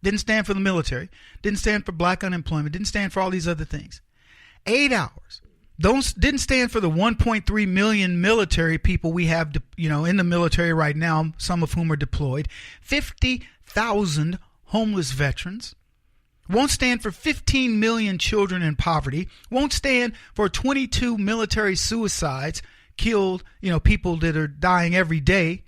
Didn't stand for the military, didn't stand for black unemployment, didn't stand for all these other things. 8 hours. Didn't stand for the 1.3 million military people we have, in the military right now, some of whom are deployed. 50,000 homeless veterans. Won't stand for 15 million children in poverty. Won't stand for 22 military suicides, killed, people that are dying every day.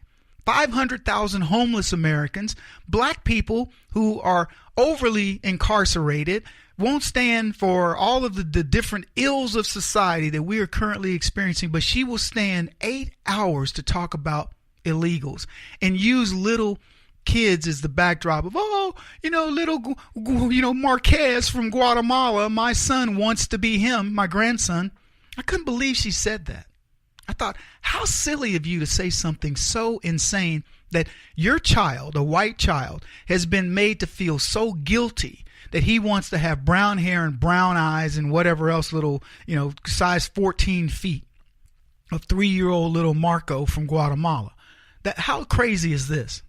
500,000 homeless Americans, black people who are overly incarcerated, won't stand for all of the different ills of society that we are currently experiencing, but she will stand 8 hours to talk about illegals and use little kids as the backdrop of, little Marquez from Guatemala, my son wants to be him, my grandson. I couldn't believe she said that. I thought, how silly of you to say something so insane that your child, a white child, has been made to feel so guilty that he wants to have brown hair and brown eyes and whatever else little, size 14 feet of 3-year-old little Marco from Guatemala. How crazy is this?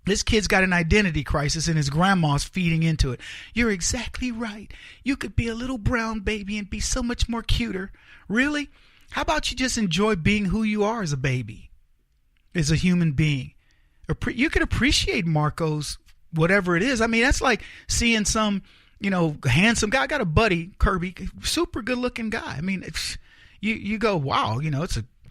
This kid's got an identity crisis and his grandma's feeding into it. You're exactly right. You could be a little brown baby and be so much more cuter. Really? How about you just enjoy being who you are as a baby, as a human being? You could appreciate Marco's whatever it is. I mean, that's like seeing some, handsome guy. I got a buddy, Kirby, super good looking guy. I mean, you go, wow,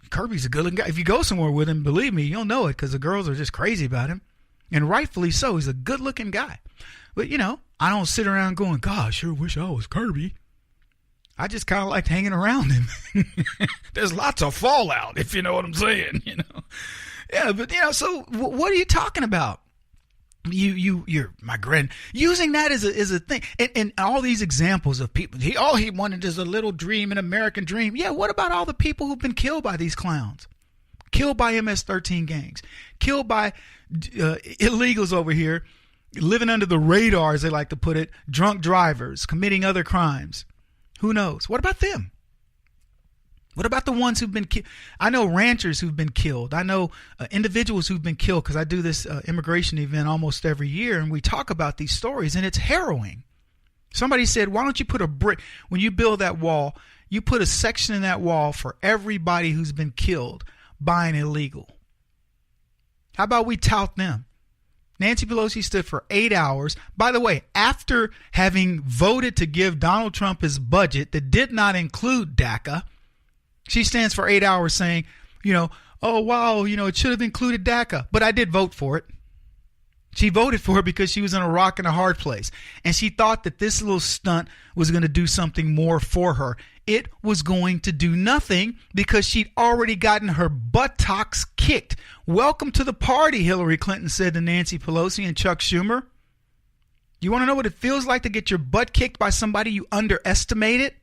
Kirby's a good looking guy. If you go somewhere with him, believe me, you'll know it because the girls are just crazy about him. And rightfully so. He's a good looking guy. But, I don't sit around going, God, I sure wish I was Kirby. I just kind of liked hanging around him. There's lots of fallout, if you know what I'm saying, Yeah, but, so what are you talking about? You're my grand, using that as a thing. And all these examples of people, all he wanted is a little dream, an American dream. Yeah, what about all the people who've been killed by these clowns? Killed by MS-13 gangs, killed by illegals over here, living under the radar, as they like to put it, drunk drivers, committing other crimes. Who knows? What about them? What about the ones who've been killed? I know ranchers who've been killed. I know individuals who've been killed because I do this immigration event almost every year, and we talk about these stories, and it's harrowing. Somebody said, why don't you put a brick, when you build that wall, you put a section in that wall for everybody who's been killed by an illegal. How about we tout them? Nancy Pelosi stood for 8 hours. By the way, after having voted to give Donald Trump his budget that did not include DACA, she stands for 8 hours saying, oh, wow, it should have included DACA. But I did vote for it. She voted for it because she was in a rock and a hard place. And she thought that this little stunt was going to do something more for her. It was going to do nothing because she'd already gotten her buttocks kicked. Welcome to the party, Hillary Clinton said to Nancy Pelosi and Chuck Schumer. You want to know what it feels like to get your butt kicked by somebody you underestimated?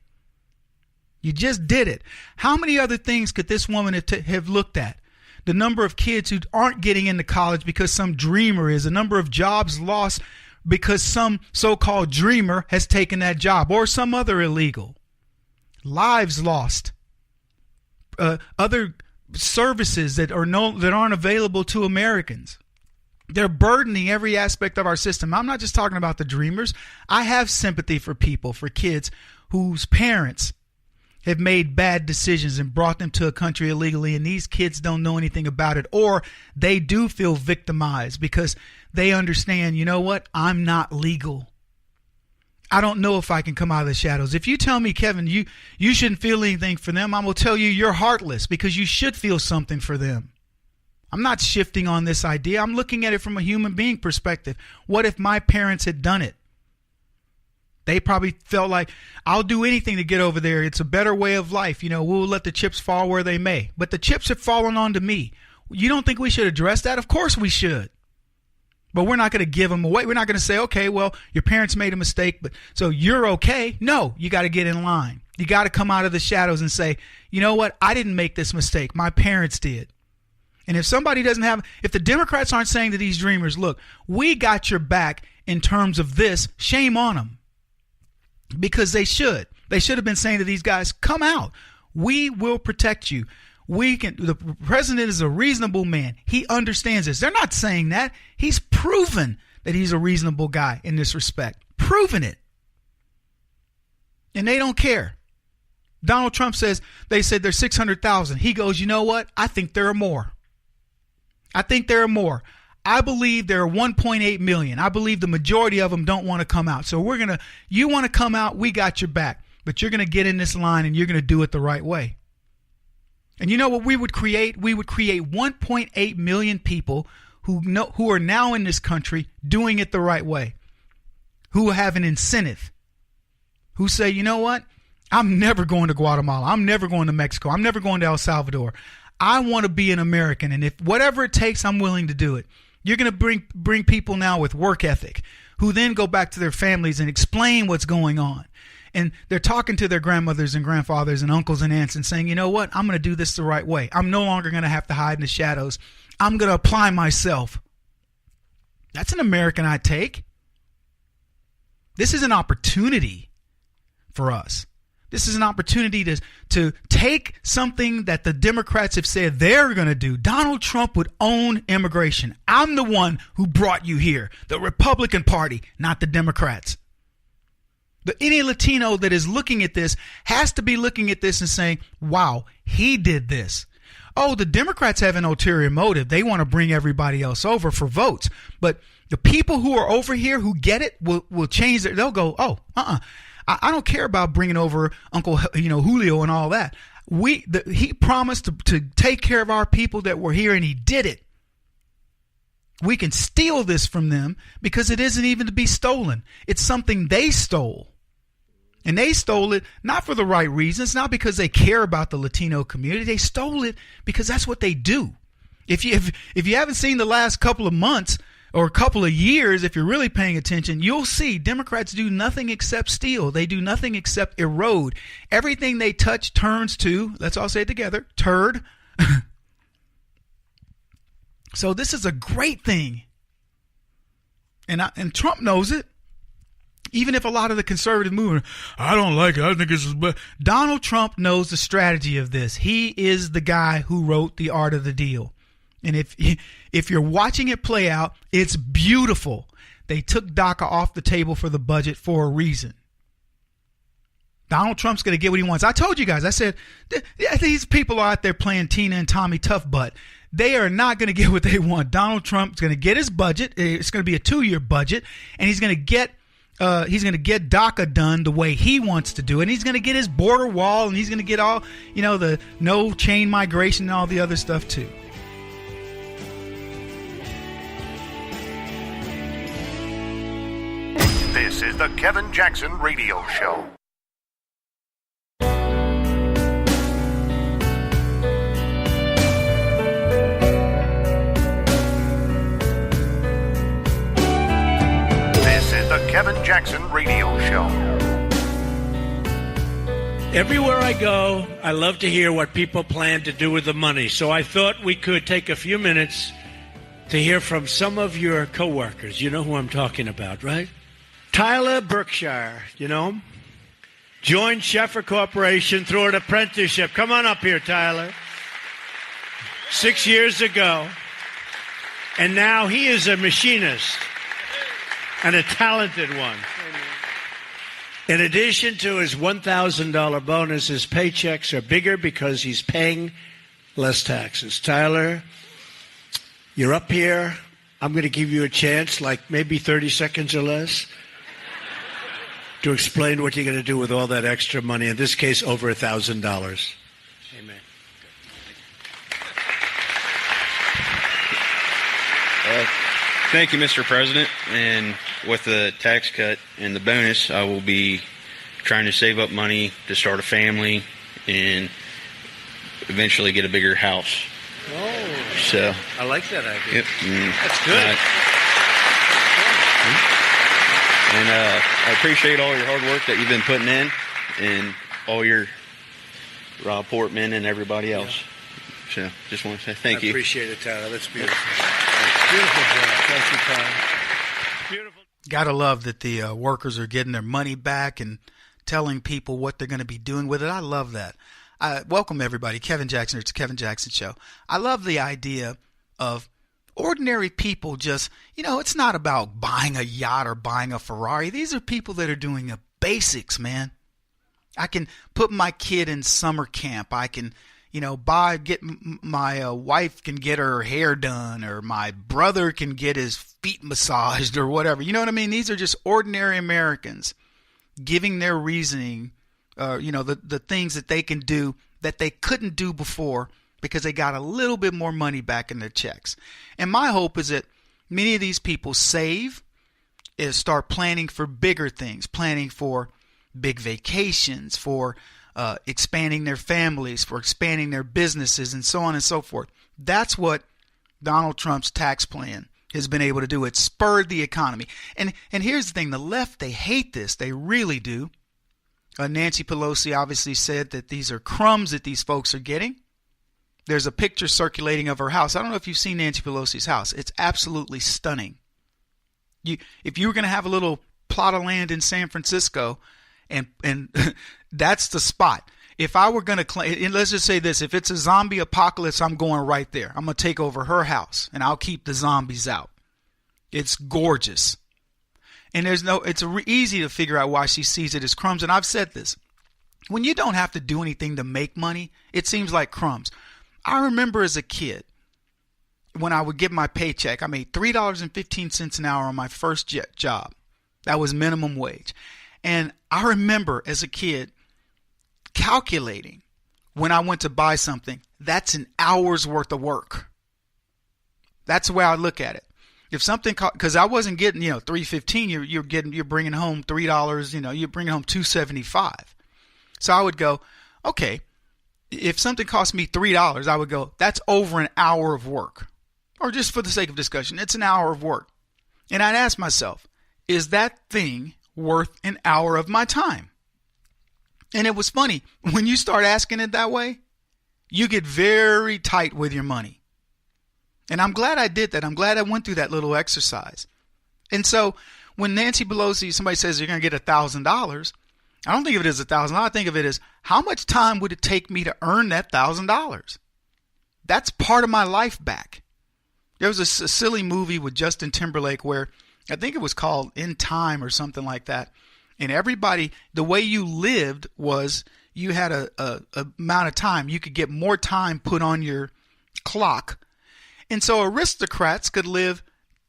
You just did it. How many other things could this woman have looked at? The number of kids who aren't getting into college because some dreamer is, the number of jobs lost because some so-called dreamer has taken that job, or some other illegal. Lives lost. Other services that aren't available to Americans. They're burdening every aspect of our system. I'm not just talking about the dreamers. I have sympathy for people, for kids whose parents have made bad decisions and brought them to a country illegally, and these kids don't know anything about it, or they do feel victimized because they understand, you know what, I'm not legal. I don't know if I can come out of the shadows. If you tell me, Kevin, you shouldn't feel anything for them, I'm going to tell you you're heartless because you should feel something for them. I'm not shifting on this idea. I'm looking at it from a human being perspective. What if my parents had done it? They probably felt like, I'll do anything to get over there. It's a better way of life. We'll let the chips fall where they may. But the chips have fallen onto me. You don't think we should address that? Of course we should. But we're not going to give them away. We're not going to say, okay, well, your parents made a mistake, but so you're okay. No, you got to get in line. You got to come out of the shadows and say, you know what? I didn't make this mistake. My parents did. And if somebody if the Democrats aren't saying to these dreamers, look, we got your back in terms of this, shame on them. Because they should. They should have been saying to these guys, come out. We will protect you. The president is a reasonable man. He understands this. They're not saying that. He's proven that he's a reasonable guy in this respect. Proven it. And they don't care. Donald Trump says, they said there's 600,000. He goes, you know what? I think there are more. I think there are more. I believe there are 1.8 million. I believe the majority of them don't want to come out. So you want to come out, we got your back. But you're going to get in this line and you're going to do it the right way. And you know what we would create? We would create 1.8 million people who are now in this country doing it the right way, who have an incentive, who say, you know what? I'm never going to Guatemala. I'm never going to Mexico. I'm never going to El Salvador. I want to be an American, and if whatever it takes, I'm willing to do it. You're going to bring people now with work ethic who then go back to their families and explain what's going on. And they're talking to their grandmothers and grandfathers and uncles and aunts and saying, you know what? I'm going to do this the right way. I'm no longer going to have to hide in the shadows. I'm going to apply myself. That's an American I take. This is an opportunity for us. This is an opportunity to take something that the Democrats have said they're going to do. Donald Trump would own immigration. I'm the one who brought you here, the Republican Party, not the Democrats. But any Latino that is looking at this has to be looking at this and saying, wow, he did this. Oh, the Democrats have an ulterior motive. They want to bring everybody else over for votes. But the people who are over here who get it will change their, they'll go, oh, I don't care about bringing over Uncle Julio and all that. He promised to take care of our people that were here, and he did it. We can steal this from them because it isn't even to be stolen. It's something they stole. And they stole it not for the right reasons, not because they care about the Latino community. They stole it because that's what they do. If you haven't seen the last couple of months or a couple of years, if you're really paying attention, you'll see Democrats do nothing except steal. They do nothing except erode. Everything they touch turns to, let's all say it together, turd. So this is a great thing. And Trump knows it. Even if a lot of the conservative movement, I don't like it. I think this is bad. Donald Trump knows the strategy of this. He is the guy who wrote The Art of the Deal. And if you're watching it play out, it's beautiful. They took DACA off the table for the budget for a reason. Donald Trump's going to get what he wants. I told you guys, I said, these people are out there playing Tina and Tommy Toughbutt. They are not going to get what they want. Donald Trump's going to get his budget. It's going to be a 2-year budget, and he's going to get DACA done the way he wants to do it. And he's going to get his border wall, and he's going to get all, the no chain migration and all the other stuff too. This is the Kevin Jackson Radio Show. This is the Kevin Jackson Radio Show. Everywhere I go, I love to hear what people plan to do with the money. So I thought we could take a few minutes to hear from some of your coworkers. You know who I'm talking about, right? Tyler Berkshire, joined Sheffer Corporation through an apprenticeship. Come on up here, Tyler. 6 years ago. And now he is a machinist and a talented one. In addition to his $1,000 bonus, his paychecks are bigger because he's paying less taxes. Tyler, you're up here. I'm going to give you a chance, like maybe 30 seconds or less, to explain what you're going to do with all that extra money, in this case, over $1,000. Amen. Thank you, Mr. President. And with the tax cut and the bonus, I will be trying to save up money to start a family and eventually get a bigger house. Oh, so I like that idea. Yep. That's good. And I appreciate all your hard work that you've been putting in, and all your Rob Portman and everybody else. Yeah. So just want to say thank you. I appreciate it, Tyler. That's beautiful. Beautiful job. Thank you, Tyler. Beautiful. Gotta love that the workers are getting their money back and telling people what they're going to be doing with it. I love that. Welcome, everybody. Kevin Jackson. It's the Kevin Jackson Show. I love the idea of ordinary people just, it's not about buying a yacht or buying a Ferrari. These are people that are doing the basics, man. I can put my kid in summer camp. I can, my wife can get her hair done, or my brother can get his feet massaged or whatever. You know what I mean? These are just ordinary Americans giving their reasoning, the things that they can do that they couldn't do before because they got a little bit more money back in their checks. And my hope is that many of these people save and start planning for bigger things, planning for big vacations, for expanding their families, for expanding their businesses, and so on and so forth. That's what Donald Trump's tax plan has been able to do. It spurred the economy. And here's the thing, the left, they hate this. They really do. Nancy Pelosi obviously said that these are crumbs that these folks are getting. There's a picture circulating of her house. I don't know if you've seen Nancy Pelosi's house. It's absolutely stunning. If you were going to have a little plot of land in San Francisco, and that's the spot. If I were going to claim, let's just say this, if it's a zombie apocalypse, I'm going right there. I'm going to take over her house, and I'll keep the zombies out. It's gorgeous. And it's easy to figure out why she sees it as crumbs. And I've said this. When you don't have to do anything to make money, it seems like crumbs. I remember as a kid, when I would get my paycheck, I made $3.15 an hour on my first job. That was minimum wage. And I remember as a kid calculating when I went to buy something, that's an hour's worth of work. That's the way I look at it. If something, because I wasn't getting, $3.15, you're bringing home $3, you're bringing home $2.75. So I would go, okay, if something cost me $3, I would go, that's over an hour of work. Or just for the sake of discussion, it's an hour of work. And I'd ask myself, is that thing worth an hour of my time? And it was funny, when you start asking it that way, you get very tight with your money. And I'm glad I did that. I'm glad I went through that little exercise. And so when Nancy Pelosi, somebody says you're going to get $1,000, I don't think of it as $1,000. I think of it as how much time would it take me to earn that $1,000? That's part of my life back. There was a silly movie with Justin Timberlake where I think it was called In Time or something like that. And everybody, the way you lived was you had a amount of time. You could get more time put on your clock. And so aristocrats could live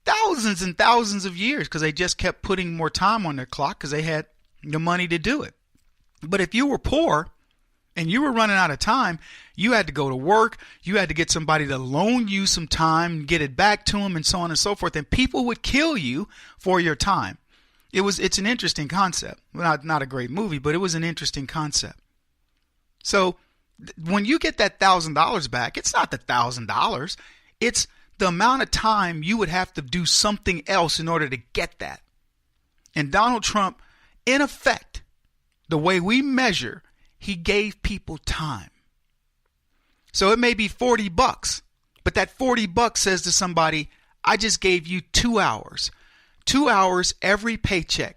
thousands and thousands of years because they just kept putting more time on their clock because they had the money to do it. But if you were poor and you were running out of time, you had to go to work. You had to get somebody to loan you some time, get it back to them, and so on and so forth. And people would kill you for your time. It's an interesting concept. Well, not a great movie, but it was an interesting concept. So when you get that $1,000 back, it's not the $1,000. It's the amount of time you would have to do something else in order to get that. And Donald Trump, in effect, the way we measure, he gave people time. So it may be $40, but that $40 says to somebody, I just gave you 2 hours. 2 hours every paycheck.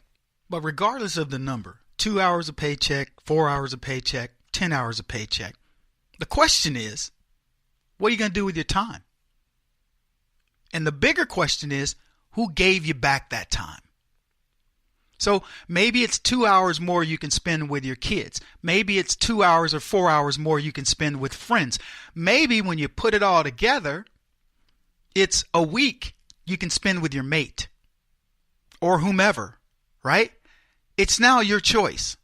But regardless of the number, 2 hours a paycheck, 4 hours a paycheck, 10 hours a paycheck. The question is, what are you going to do with your time? And the bigger question is, who gave you back that time? So maybe it's 2 hours more you can spend with your kids. Maybe it's 2 hours or 4 hours more you can spend with friends. Maybe when you put it all together, it's a week you can spend with your mate or whomever, right? It's now your choice.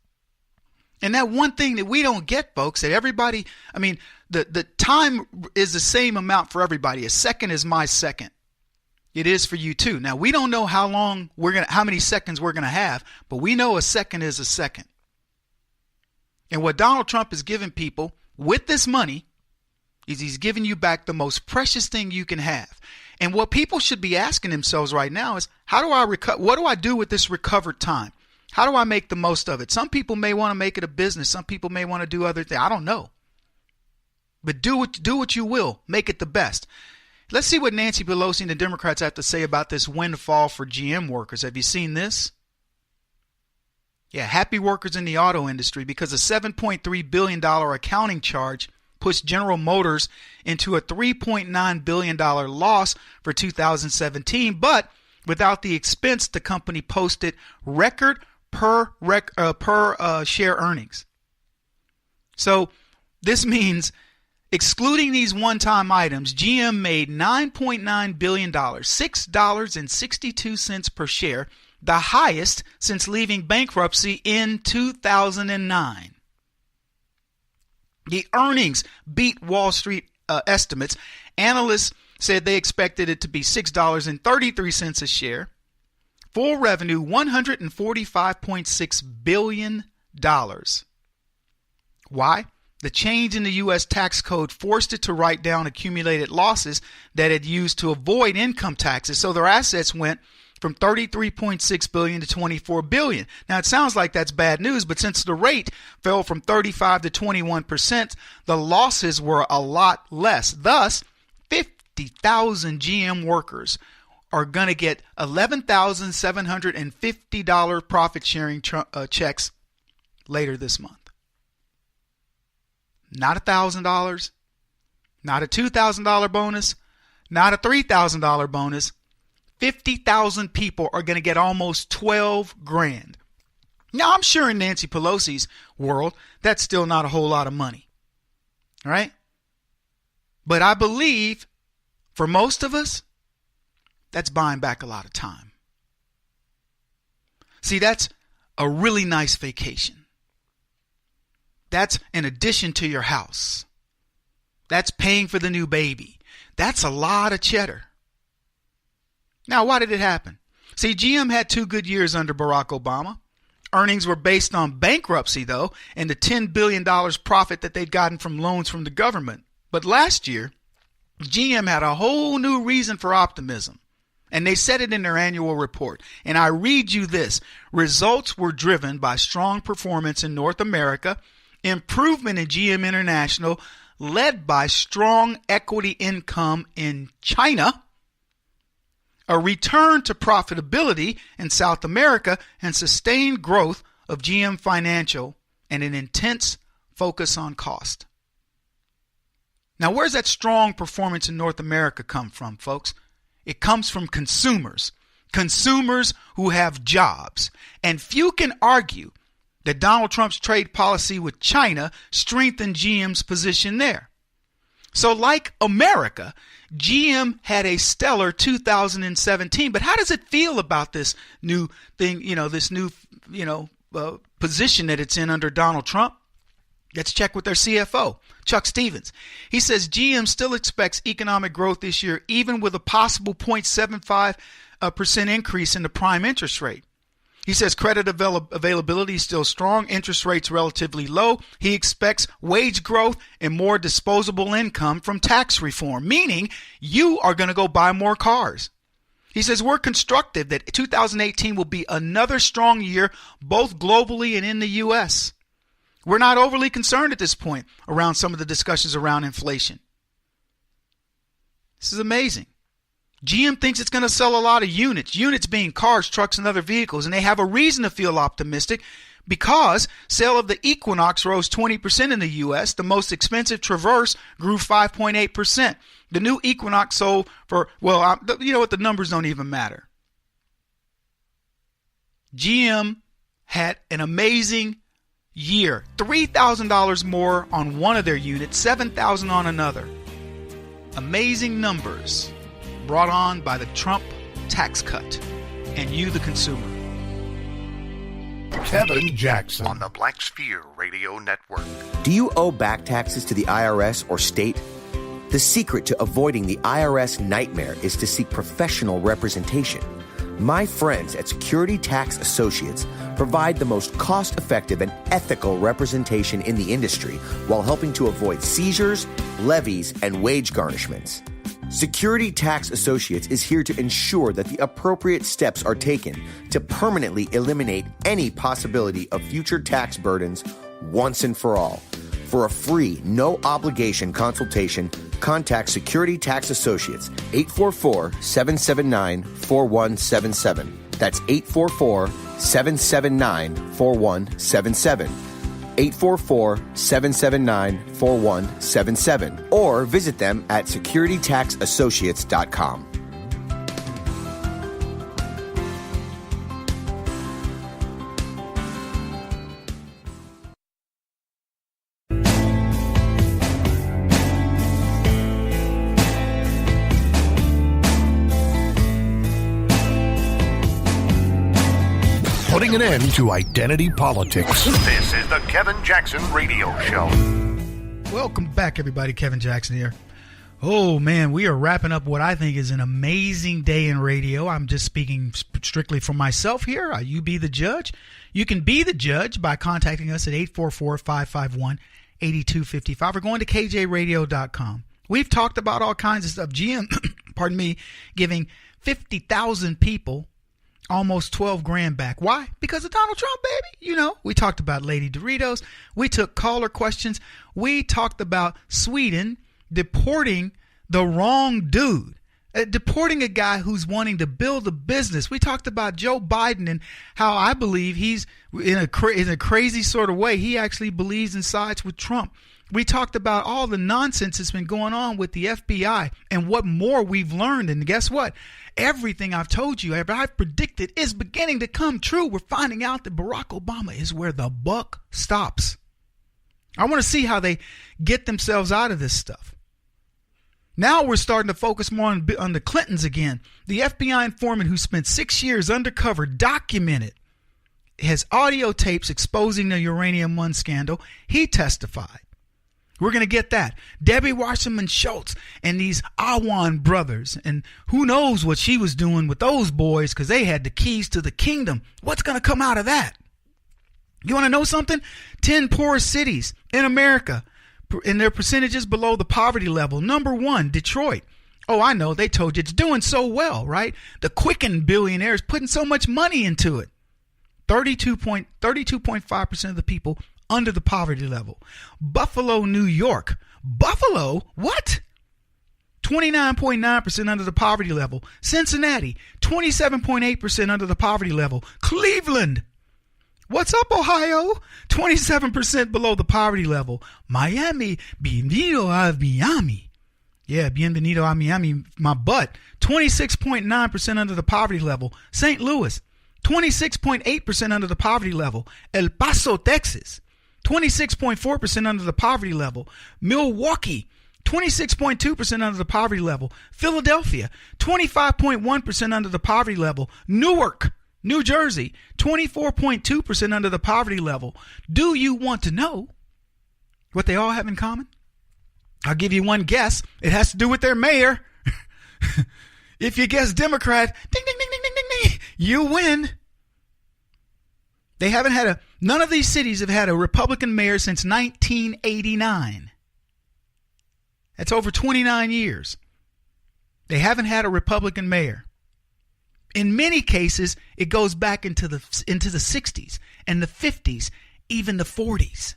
And that one thing that we don't get, folks, that everybody, the time is the same amount for everybody. A second is my second. It is for you too. Now, we don't know how many seconds we're going to have, but we know a second is a second. And what Donald Trump is giving people with this money is he's giving you back the most precious thing you can have. And what people should be asking themselves right now is, what do I do with this recovered time? How do I make the most of it? Some people may want to make it a business. Some people may want to do other things. I don't know. But do what you will. Make it the best. Let's see what Nancy Pelosi and the Democrats have to say about this windfall for GM workers. Have you seen this? Yeah, happy workers in the auto industry because a $7.3 billion accounting charge pushed General Motors into a $3.9 billion loss for 2017. But without the expense, the company posted record per share earnings. So this means, excluding these one-time items, GM made $9.9 billion, $6.62 per share, the highest since leaving bankruptcy in 2009. The earnings beat Wall Street estimates. Analysts said they expected it to be $6.33 a share. Full revenue, $145.6 billion. Why? The change in the U.S. tax code forced it to write down accumulated losses that it used to avoid income taxes. So their assets went from $33.6 billion to $24 billion. Now, it sounds like that's bad news, but since the rate fell from 35 to 21%, the losses were a lot less. Thus, 50,000 GM workers are going to get $11,750 profit sharing checks later this month. Not $1,000, not a $2,000 bonus, not a $3,000 bonus. 50,000 people are going to get almost 12 grand. Now, I'm sure in Nancy Pelosi's world, that's still not a whole lot of money. All right? But I believe for most of us, that's buying back a lot of time. See, that's a really nice vacation. That's an addition to your house. That's paying for the new baby. That's a lot of cheddar. Now, why did it happen? See, GM had 2 good years under Barack Obama. Earnings were based on bankruptcy, though, and the $10 billion profit that they'd gotten from loans from the government. But last year, GM had a whole new reason for optimism. And they said it in their annual report. And I read you this. Results were driven by strong performance in North America, improvement in GM International, led by strong equity income in China, a return to profitability in South America, and sustained growth of GM Financial, and an intense focus on cost. Now, where's that strong performance in North America come from, folks? It comes from consumers who have jobs. And few can argue that Donald Trump's trade policy with China strengthened GM's position there. So like America, GM had a stellar 2017. But how does it feel about this new thing, position that it's in under Donald Trump? Let's check with their CFO, Chuck Stevens. He says GM still expects economic growth this year, even with a possible 0.75% increase in the prime interest rate. He says credit availability is still strong, interest rates relatively low. He expects wage growth and more disposable income from tax reform, meaning you are going to go buy more cars. He says we're constructive that 2018 will be another strong year, both globally and in the U.S. We're not overly concerned at this point around some of the discussions around inflation. This is amazing. GM thinks it's going to sell a lot of units being cars, trucks, and other vehicles, and they have a reason to feel optimistic because sale of the Equinox rose 20% in the U.S. The most expensive Traverse grew 5.8%. The new Equinox sold for, you know what, the numbers don't even matter. GM had an amazing year. $3,000 more on one of their units, $7,000 on another. Amazing numbers brought on by the Trump tax cut and you, the consumer. Kevin Jackson on the Black Sphere Radio Network. Do you owe back taxes to the IRS or state? The secret to avoiding the IRS nightmare is to seek professional representation. My friends at Security Tax Associates provide the most cost-effective and ethical representation in the industry while helping to avoid seizures, levies, and wage garnishments. Security Tax Associates is here to ensure that the appropriate steps are taken to permanently eliminate any possibility of future tax burdens once and for all. For a free, no-obligation consultation, contact Security Tax Associates, 844-779-4177. That's 844-779-4177. 844-779-4177. Or visit them at securitytaxassociates.com. Putting an end to identity politics. This is the Kevin Jackson Radio Show. Welcome back, everybody. Kevin Jackson here. Oh, man, we are wrapping up what I think is an amazing day in radio. I'm just speaking strictly for myself here. You be the judge. You can be the judge by contacting us at 844-551-8255 or going to kjradio.com. We've talked about all kinds of stuff. GM, pardon me, giving 50,000 people almost 12 grand back. Why? Because of Donald Trump, baby. You know, we talked about Lady Doritos. We took caller questions. We talked about Sweden deporting the wrong dude, deporting a guy who's wanting to build a business. We talked about Joe Biden and how I believe he's in a crazy sort of way. He actually believes and sides with Trump. We talked about all the nonsense that's been going on with the FBI and what more we've learned. And guess what? Everything I've told you, I've predicted, is beginning to come true. We're finding out that Barack Obama is where the buck stops. I want to see how they get themselves out of this stuff. Now we're starting to focus more on the Clintons again. The FBI informant who spent 6 years undercover documented his audio tapes exposing the Uranium One scandal. He testified. We're going to get that. Debbie Wasserman Schultz and these Awan brothers. And who knows what she was doing with those boys because they had the keys to the kingdom. What's going to come out of that? You want to know something? 10 poorest cities in America and their percentages below the poverty level. Number 1, Detroit. Oh, I know. They told you it's doing so well, right? The Quicken billionaires putting so much money into it. 32.5% of the people under the poverty level. Buffalo, New York. Buffalo? What? 29.9% under the poverty level. Cincinnati, 27.8% under the poverty level. Cleveland. What's up, Ohio? 27% below the poverty level. Miami, bienvenido a Miami. Yeah, bienvenido a Miami, my butt. 26.9% under the poverty level. St. Louis, 26.8% under the poverty level. El Paso, Texas, 26.4% under the poverty level. Milwaukee, 26.2% under the poverty level. Philadelphia, 25.1% under the poverty level. Newark, New Jersey, 24.2% under the poverty level. Do you want to know what they all have in common? I'll give you one guess. It has to do with their mayor. If you guess Democrat, ding, ding, ding, ding, ding, ding, ding, you win. They haven't none of these cities have had a Republican mayor since 1989. That's over 29 years. They haven't had a Republican mayor. In many cases, it goes back into the 60s and the 50s, even the 40s.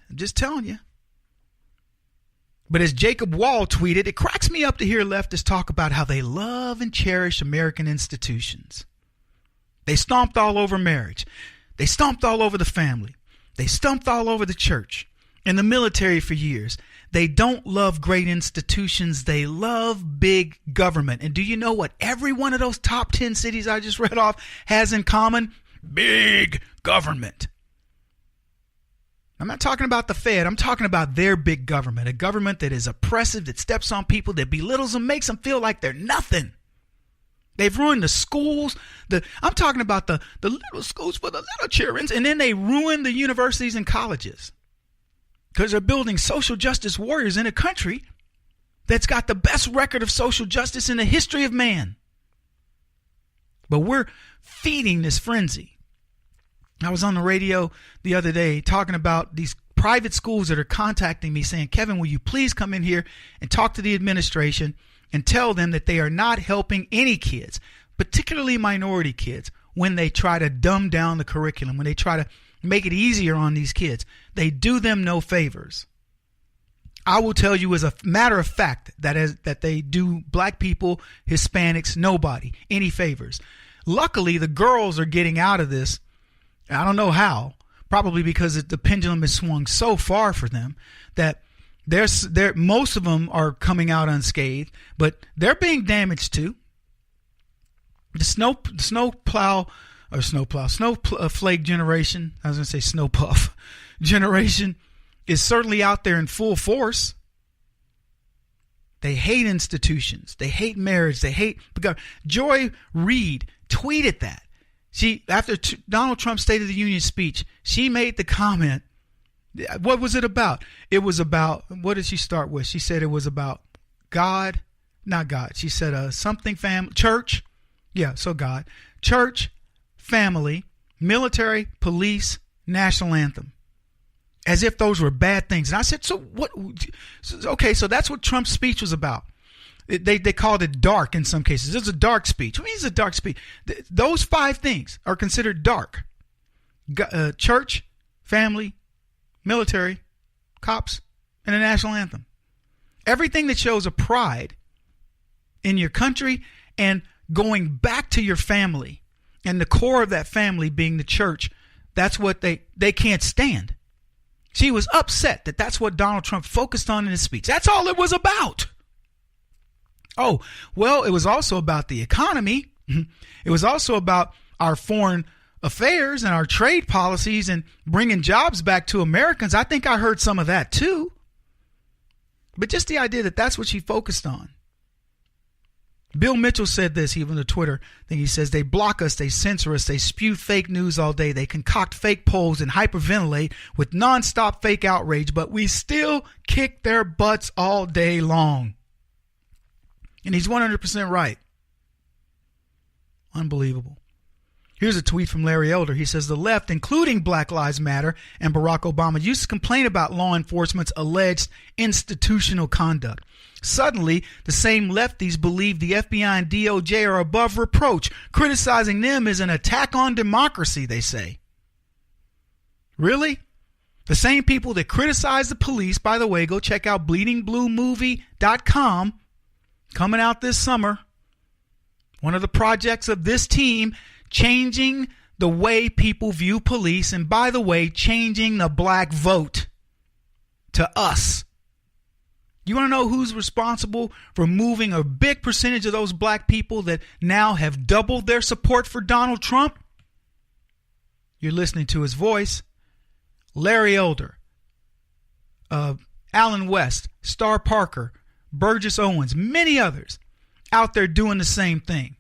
I'm just telling you. But as Jacob Wall tweeted, it cracks me up to hear leftists talk about how they love and cherish American institutions. They stomped all over marriage. They stomped all over the family. They stomped all over the church and the military for years. They don't love great institutions. They love big government. And do you know what every one of those top 10 cities I just read off has in common? Big government. I'm not talking about the Fed. I'm talking about their big government, a government that is oppressive, that steps on people, that belittles them, makes them feel like they're nothing. They've ruined the schools. I'm talking about the little schools for the little children, and then they ruin the universities and colleges because they're building social justice warriors in a country that's got the best record of social justice in the history of man. But we're feeding this frenzy. I was on the radio the other day talking about these private schools that are contacting me saying, Kevin, will you please come in here and talk to the administration and tell them that they are not helping any kids, particularly minority kids, when they try to dumb down the curriculum, when they try to make it easier on these kids. They do them no favors. I will tell you as a matter of fact that they do black people, Hispanics, nobody, any favors. Luckily, the girls are getting out of this. I don't know how, probably because the pendulum has swung so far for them that most of them are coming out unscathed, but they're being damaged too. The snowflake generation, I was going to say snow puff generation, is certainly out there in full force. They hate institutions. They hate marriage. They hate. Joy Reid tweeted that. After Donald Trump's State of the Union speech, she made the comment What was it about? It was about, what did she start with? She said it was about God, not God. She said something church. Yeah, so God. Church, family, military, police, national anthem. As if those were bad things. And I said, so what? Okay, so that's what Trump's speech was about. They called it dark in some cases. It's a dark speech. What means a dark speech? Those 5 things are considered dark. Church, family, military, cops, and the national anthem. Everything that shows a pride in your country and going back to your family, and the core of that family being the church, that's what they can't stand. She was upset that that's what Donald Trump focused on in his speech. That's all it was about. Oh, well, it was also about the economy. It was also about our foreign affairs and our trade policies and bringing jobs back to Americans. I think I heard some of that too. But just the idea that that's what she focused on. Bill Mitchell said this, even on the Twitter thing. He says, they block us, they censor us, they spew fake news all day, they concoct fake polls and hyperventilate with nonstop fake outrage, but we still kick their butts all day long. And he's 100% right. Unbelievable. Here's a tweet from Larry Elder. He says, the left, including Black Lives Matter and Barack Obama, used to complain about law enforcement's alleged institutional conduct. Suddenly, the same lefties believe the FBI and DOJ are above reproach. Criticizing them is an attack on democracy, they say. Really? The same people that criticize the police, by the way, go check out bleedingbluemovie.com, coming out this summer. One of the projects of this team, changing the way people view police, and by the way, changing the black vote to us. You want to know who's responsible for moving a big percentage of those black people that now have doubled their support for Donald Trump? You're listening to his voice. Larry Elder, Alan West, Star Parker, Burgess Owens, many others out there doing the same thing.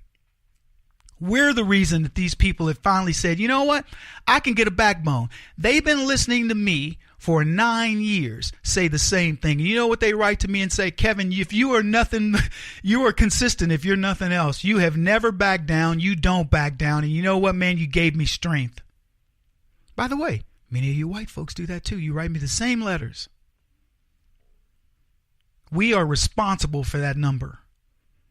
We're the reason that these people have finally said, you know what? I can get a backbone. They've been listening to me for 9 years say the same thing. You know what they write to me and say, Kevin, if you are nothing, you are consistent. If you're nothing else, you have never backed down. You don't back down. And you know what, man? You gave me strength. By the way, many of you white folks do that too. You write me the same letters. We are responsible for that number.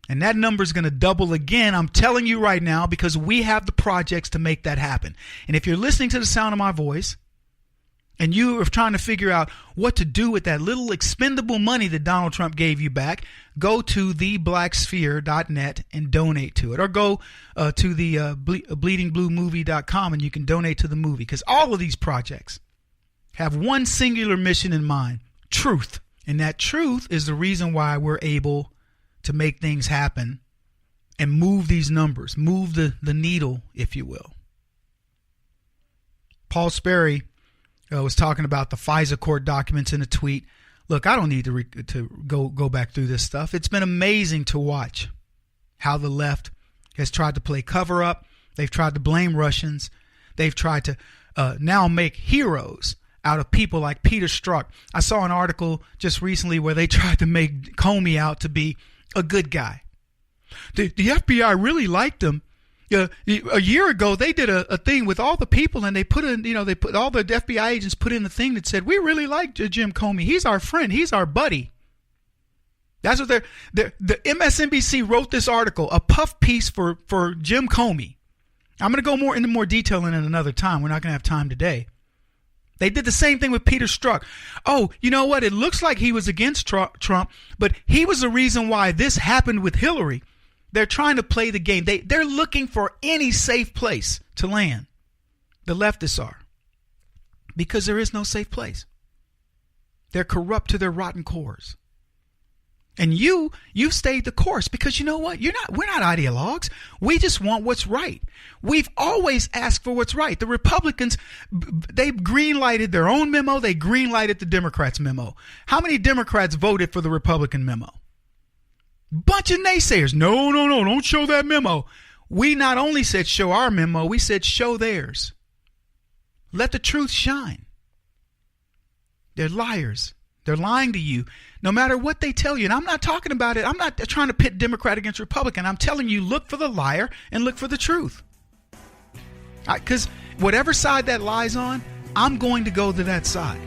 And that number is going to double again, I'm telling you right now, because we have the projects to make that happen. And if you're listening to the sound of my voice and you are trying to figure out what to do with that little expendable money that Donald Trump gave you back, go to theblacksphere.net and donate to it. Or go to the bleedingbluemovie.com and you can donate to the movie. Because all of these projects have one singular mission in mind: truth. And that truth is the reason why we're able to make things happen and move these numbers, move the needle, if you will. Paul Sperry was talking about the FISA court documents in a tweet. Look, I don't need to go back through this stuff. It's been amazing to watch how the left has tried to play cover up. They've tried to blame Russians. They've tried to now make heroes out of people like Peter Strzok. I saw an article just recently where they tried to make Comey out to be a good guy. The FBI really liked him. A year ago, they did a thing with all the people, and they put in, they put all the FBI agents put in the thing that said, we really like Jim Comey. He's our friend. He's our buddy. That's what the MSNBC wrote this article, a puff piece for Jim Comey. I'm going to go into more detail in it another time. We're not going to have time today. They did the same thing with Peter Strzok. Oh, you know what? It looks like he was against Trump, but he was the reason why this happened with Hillary. They're trying to play the game. They're looking for any safe place to land. The leftists are. Because there is no safe place. They're corrupt to their rotten cores. And you stayed the course because you know what? We're not ideologues. We just want what's right. We've always asked for what's right. The Republicans, they green-lighted their own memo. They green-lighted the Democrats' memo. How many Democrats voted for the Republican memo? Bunch of naysayers. No, don't show that memo. We not only said show our memo, we said show theirs. Let the truth shine. They're liars. They're lying to you no matter what they tell you. And I'm not talking about it. I'm not trying to pit Democrat against Republican. I'm telling you, look for the liar and look for the truth. Because whatever side that lies on, I'm going to go to that side.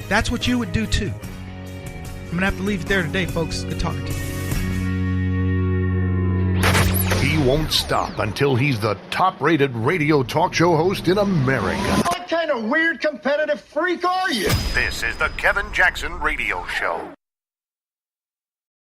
That's what you would do too. I'm going to have to leave it there today, folks. Good talking to you. He won't stop until he's the top-rated radio talk show host in America. What kind of weird competitive freak are you? This is the Kevin Jackson Radio Show.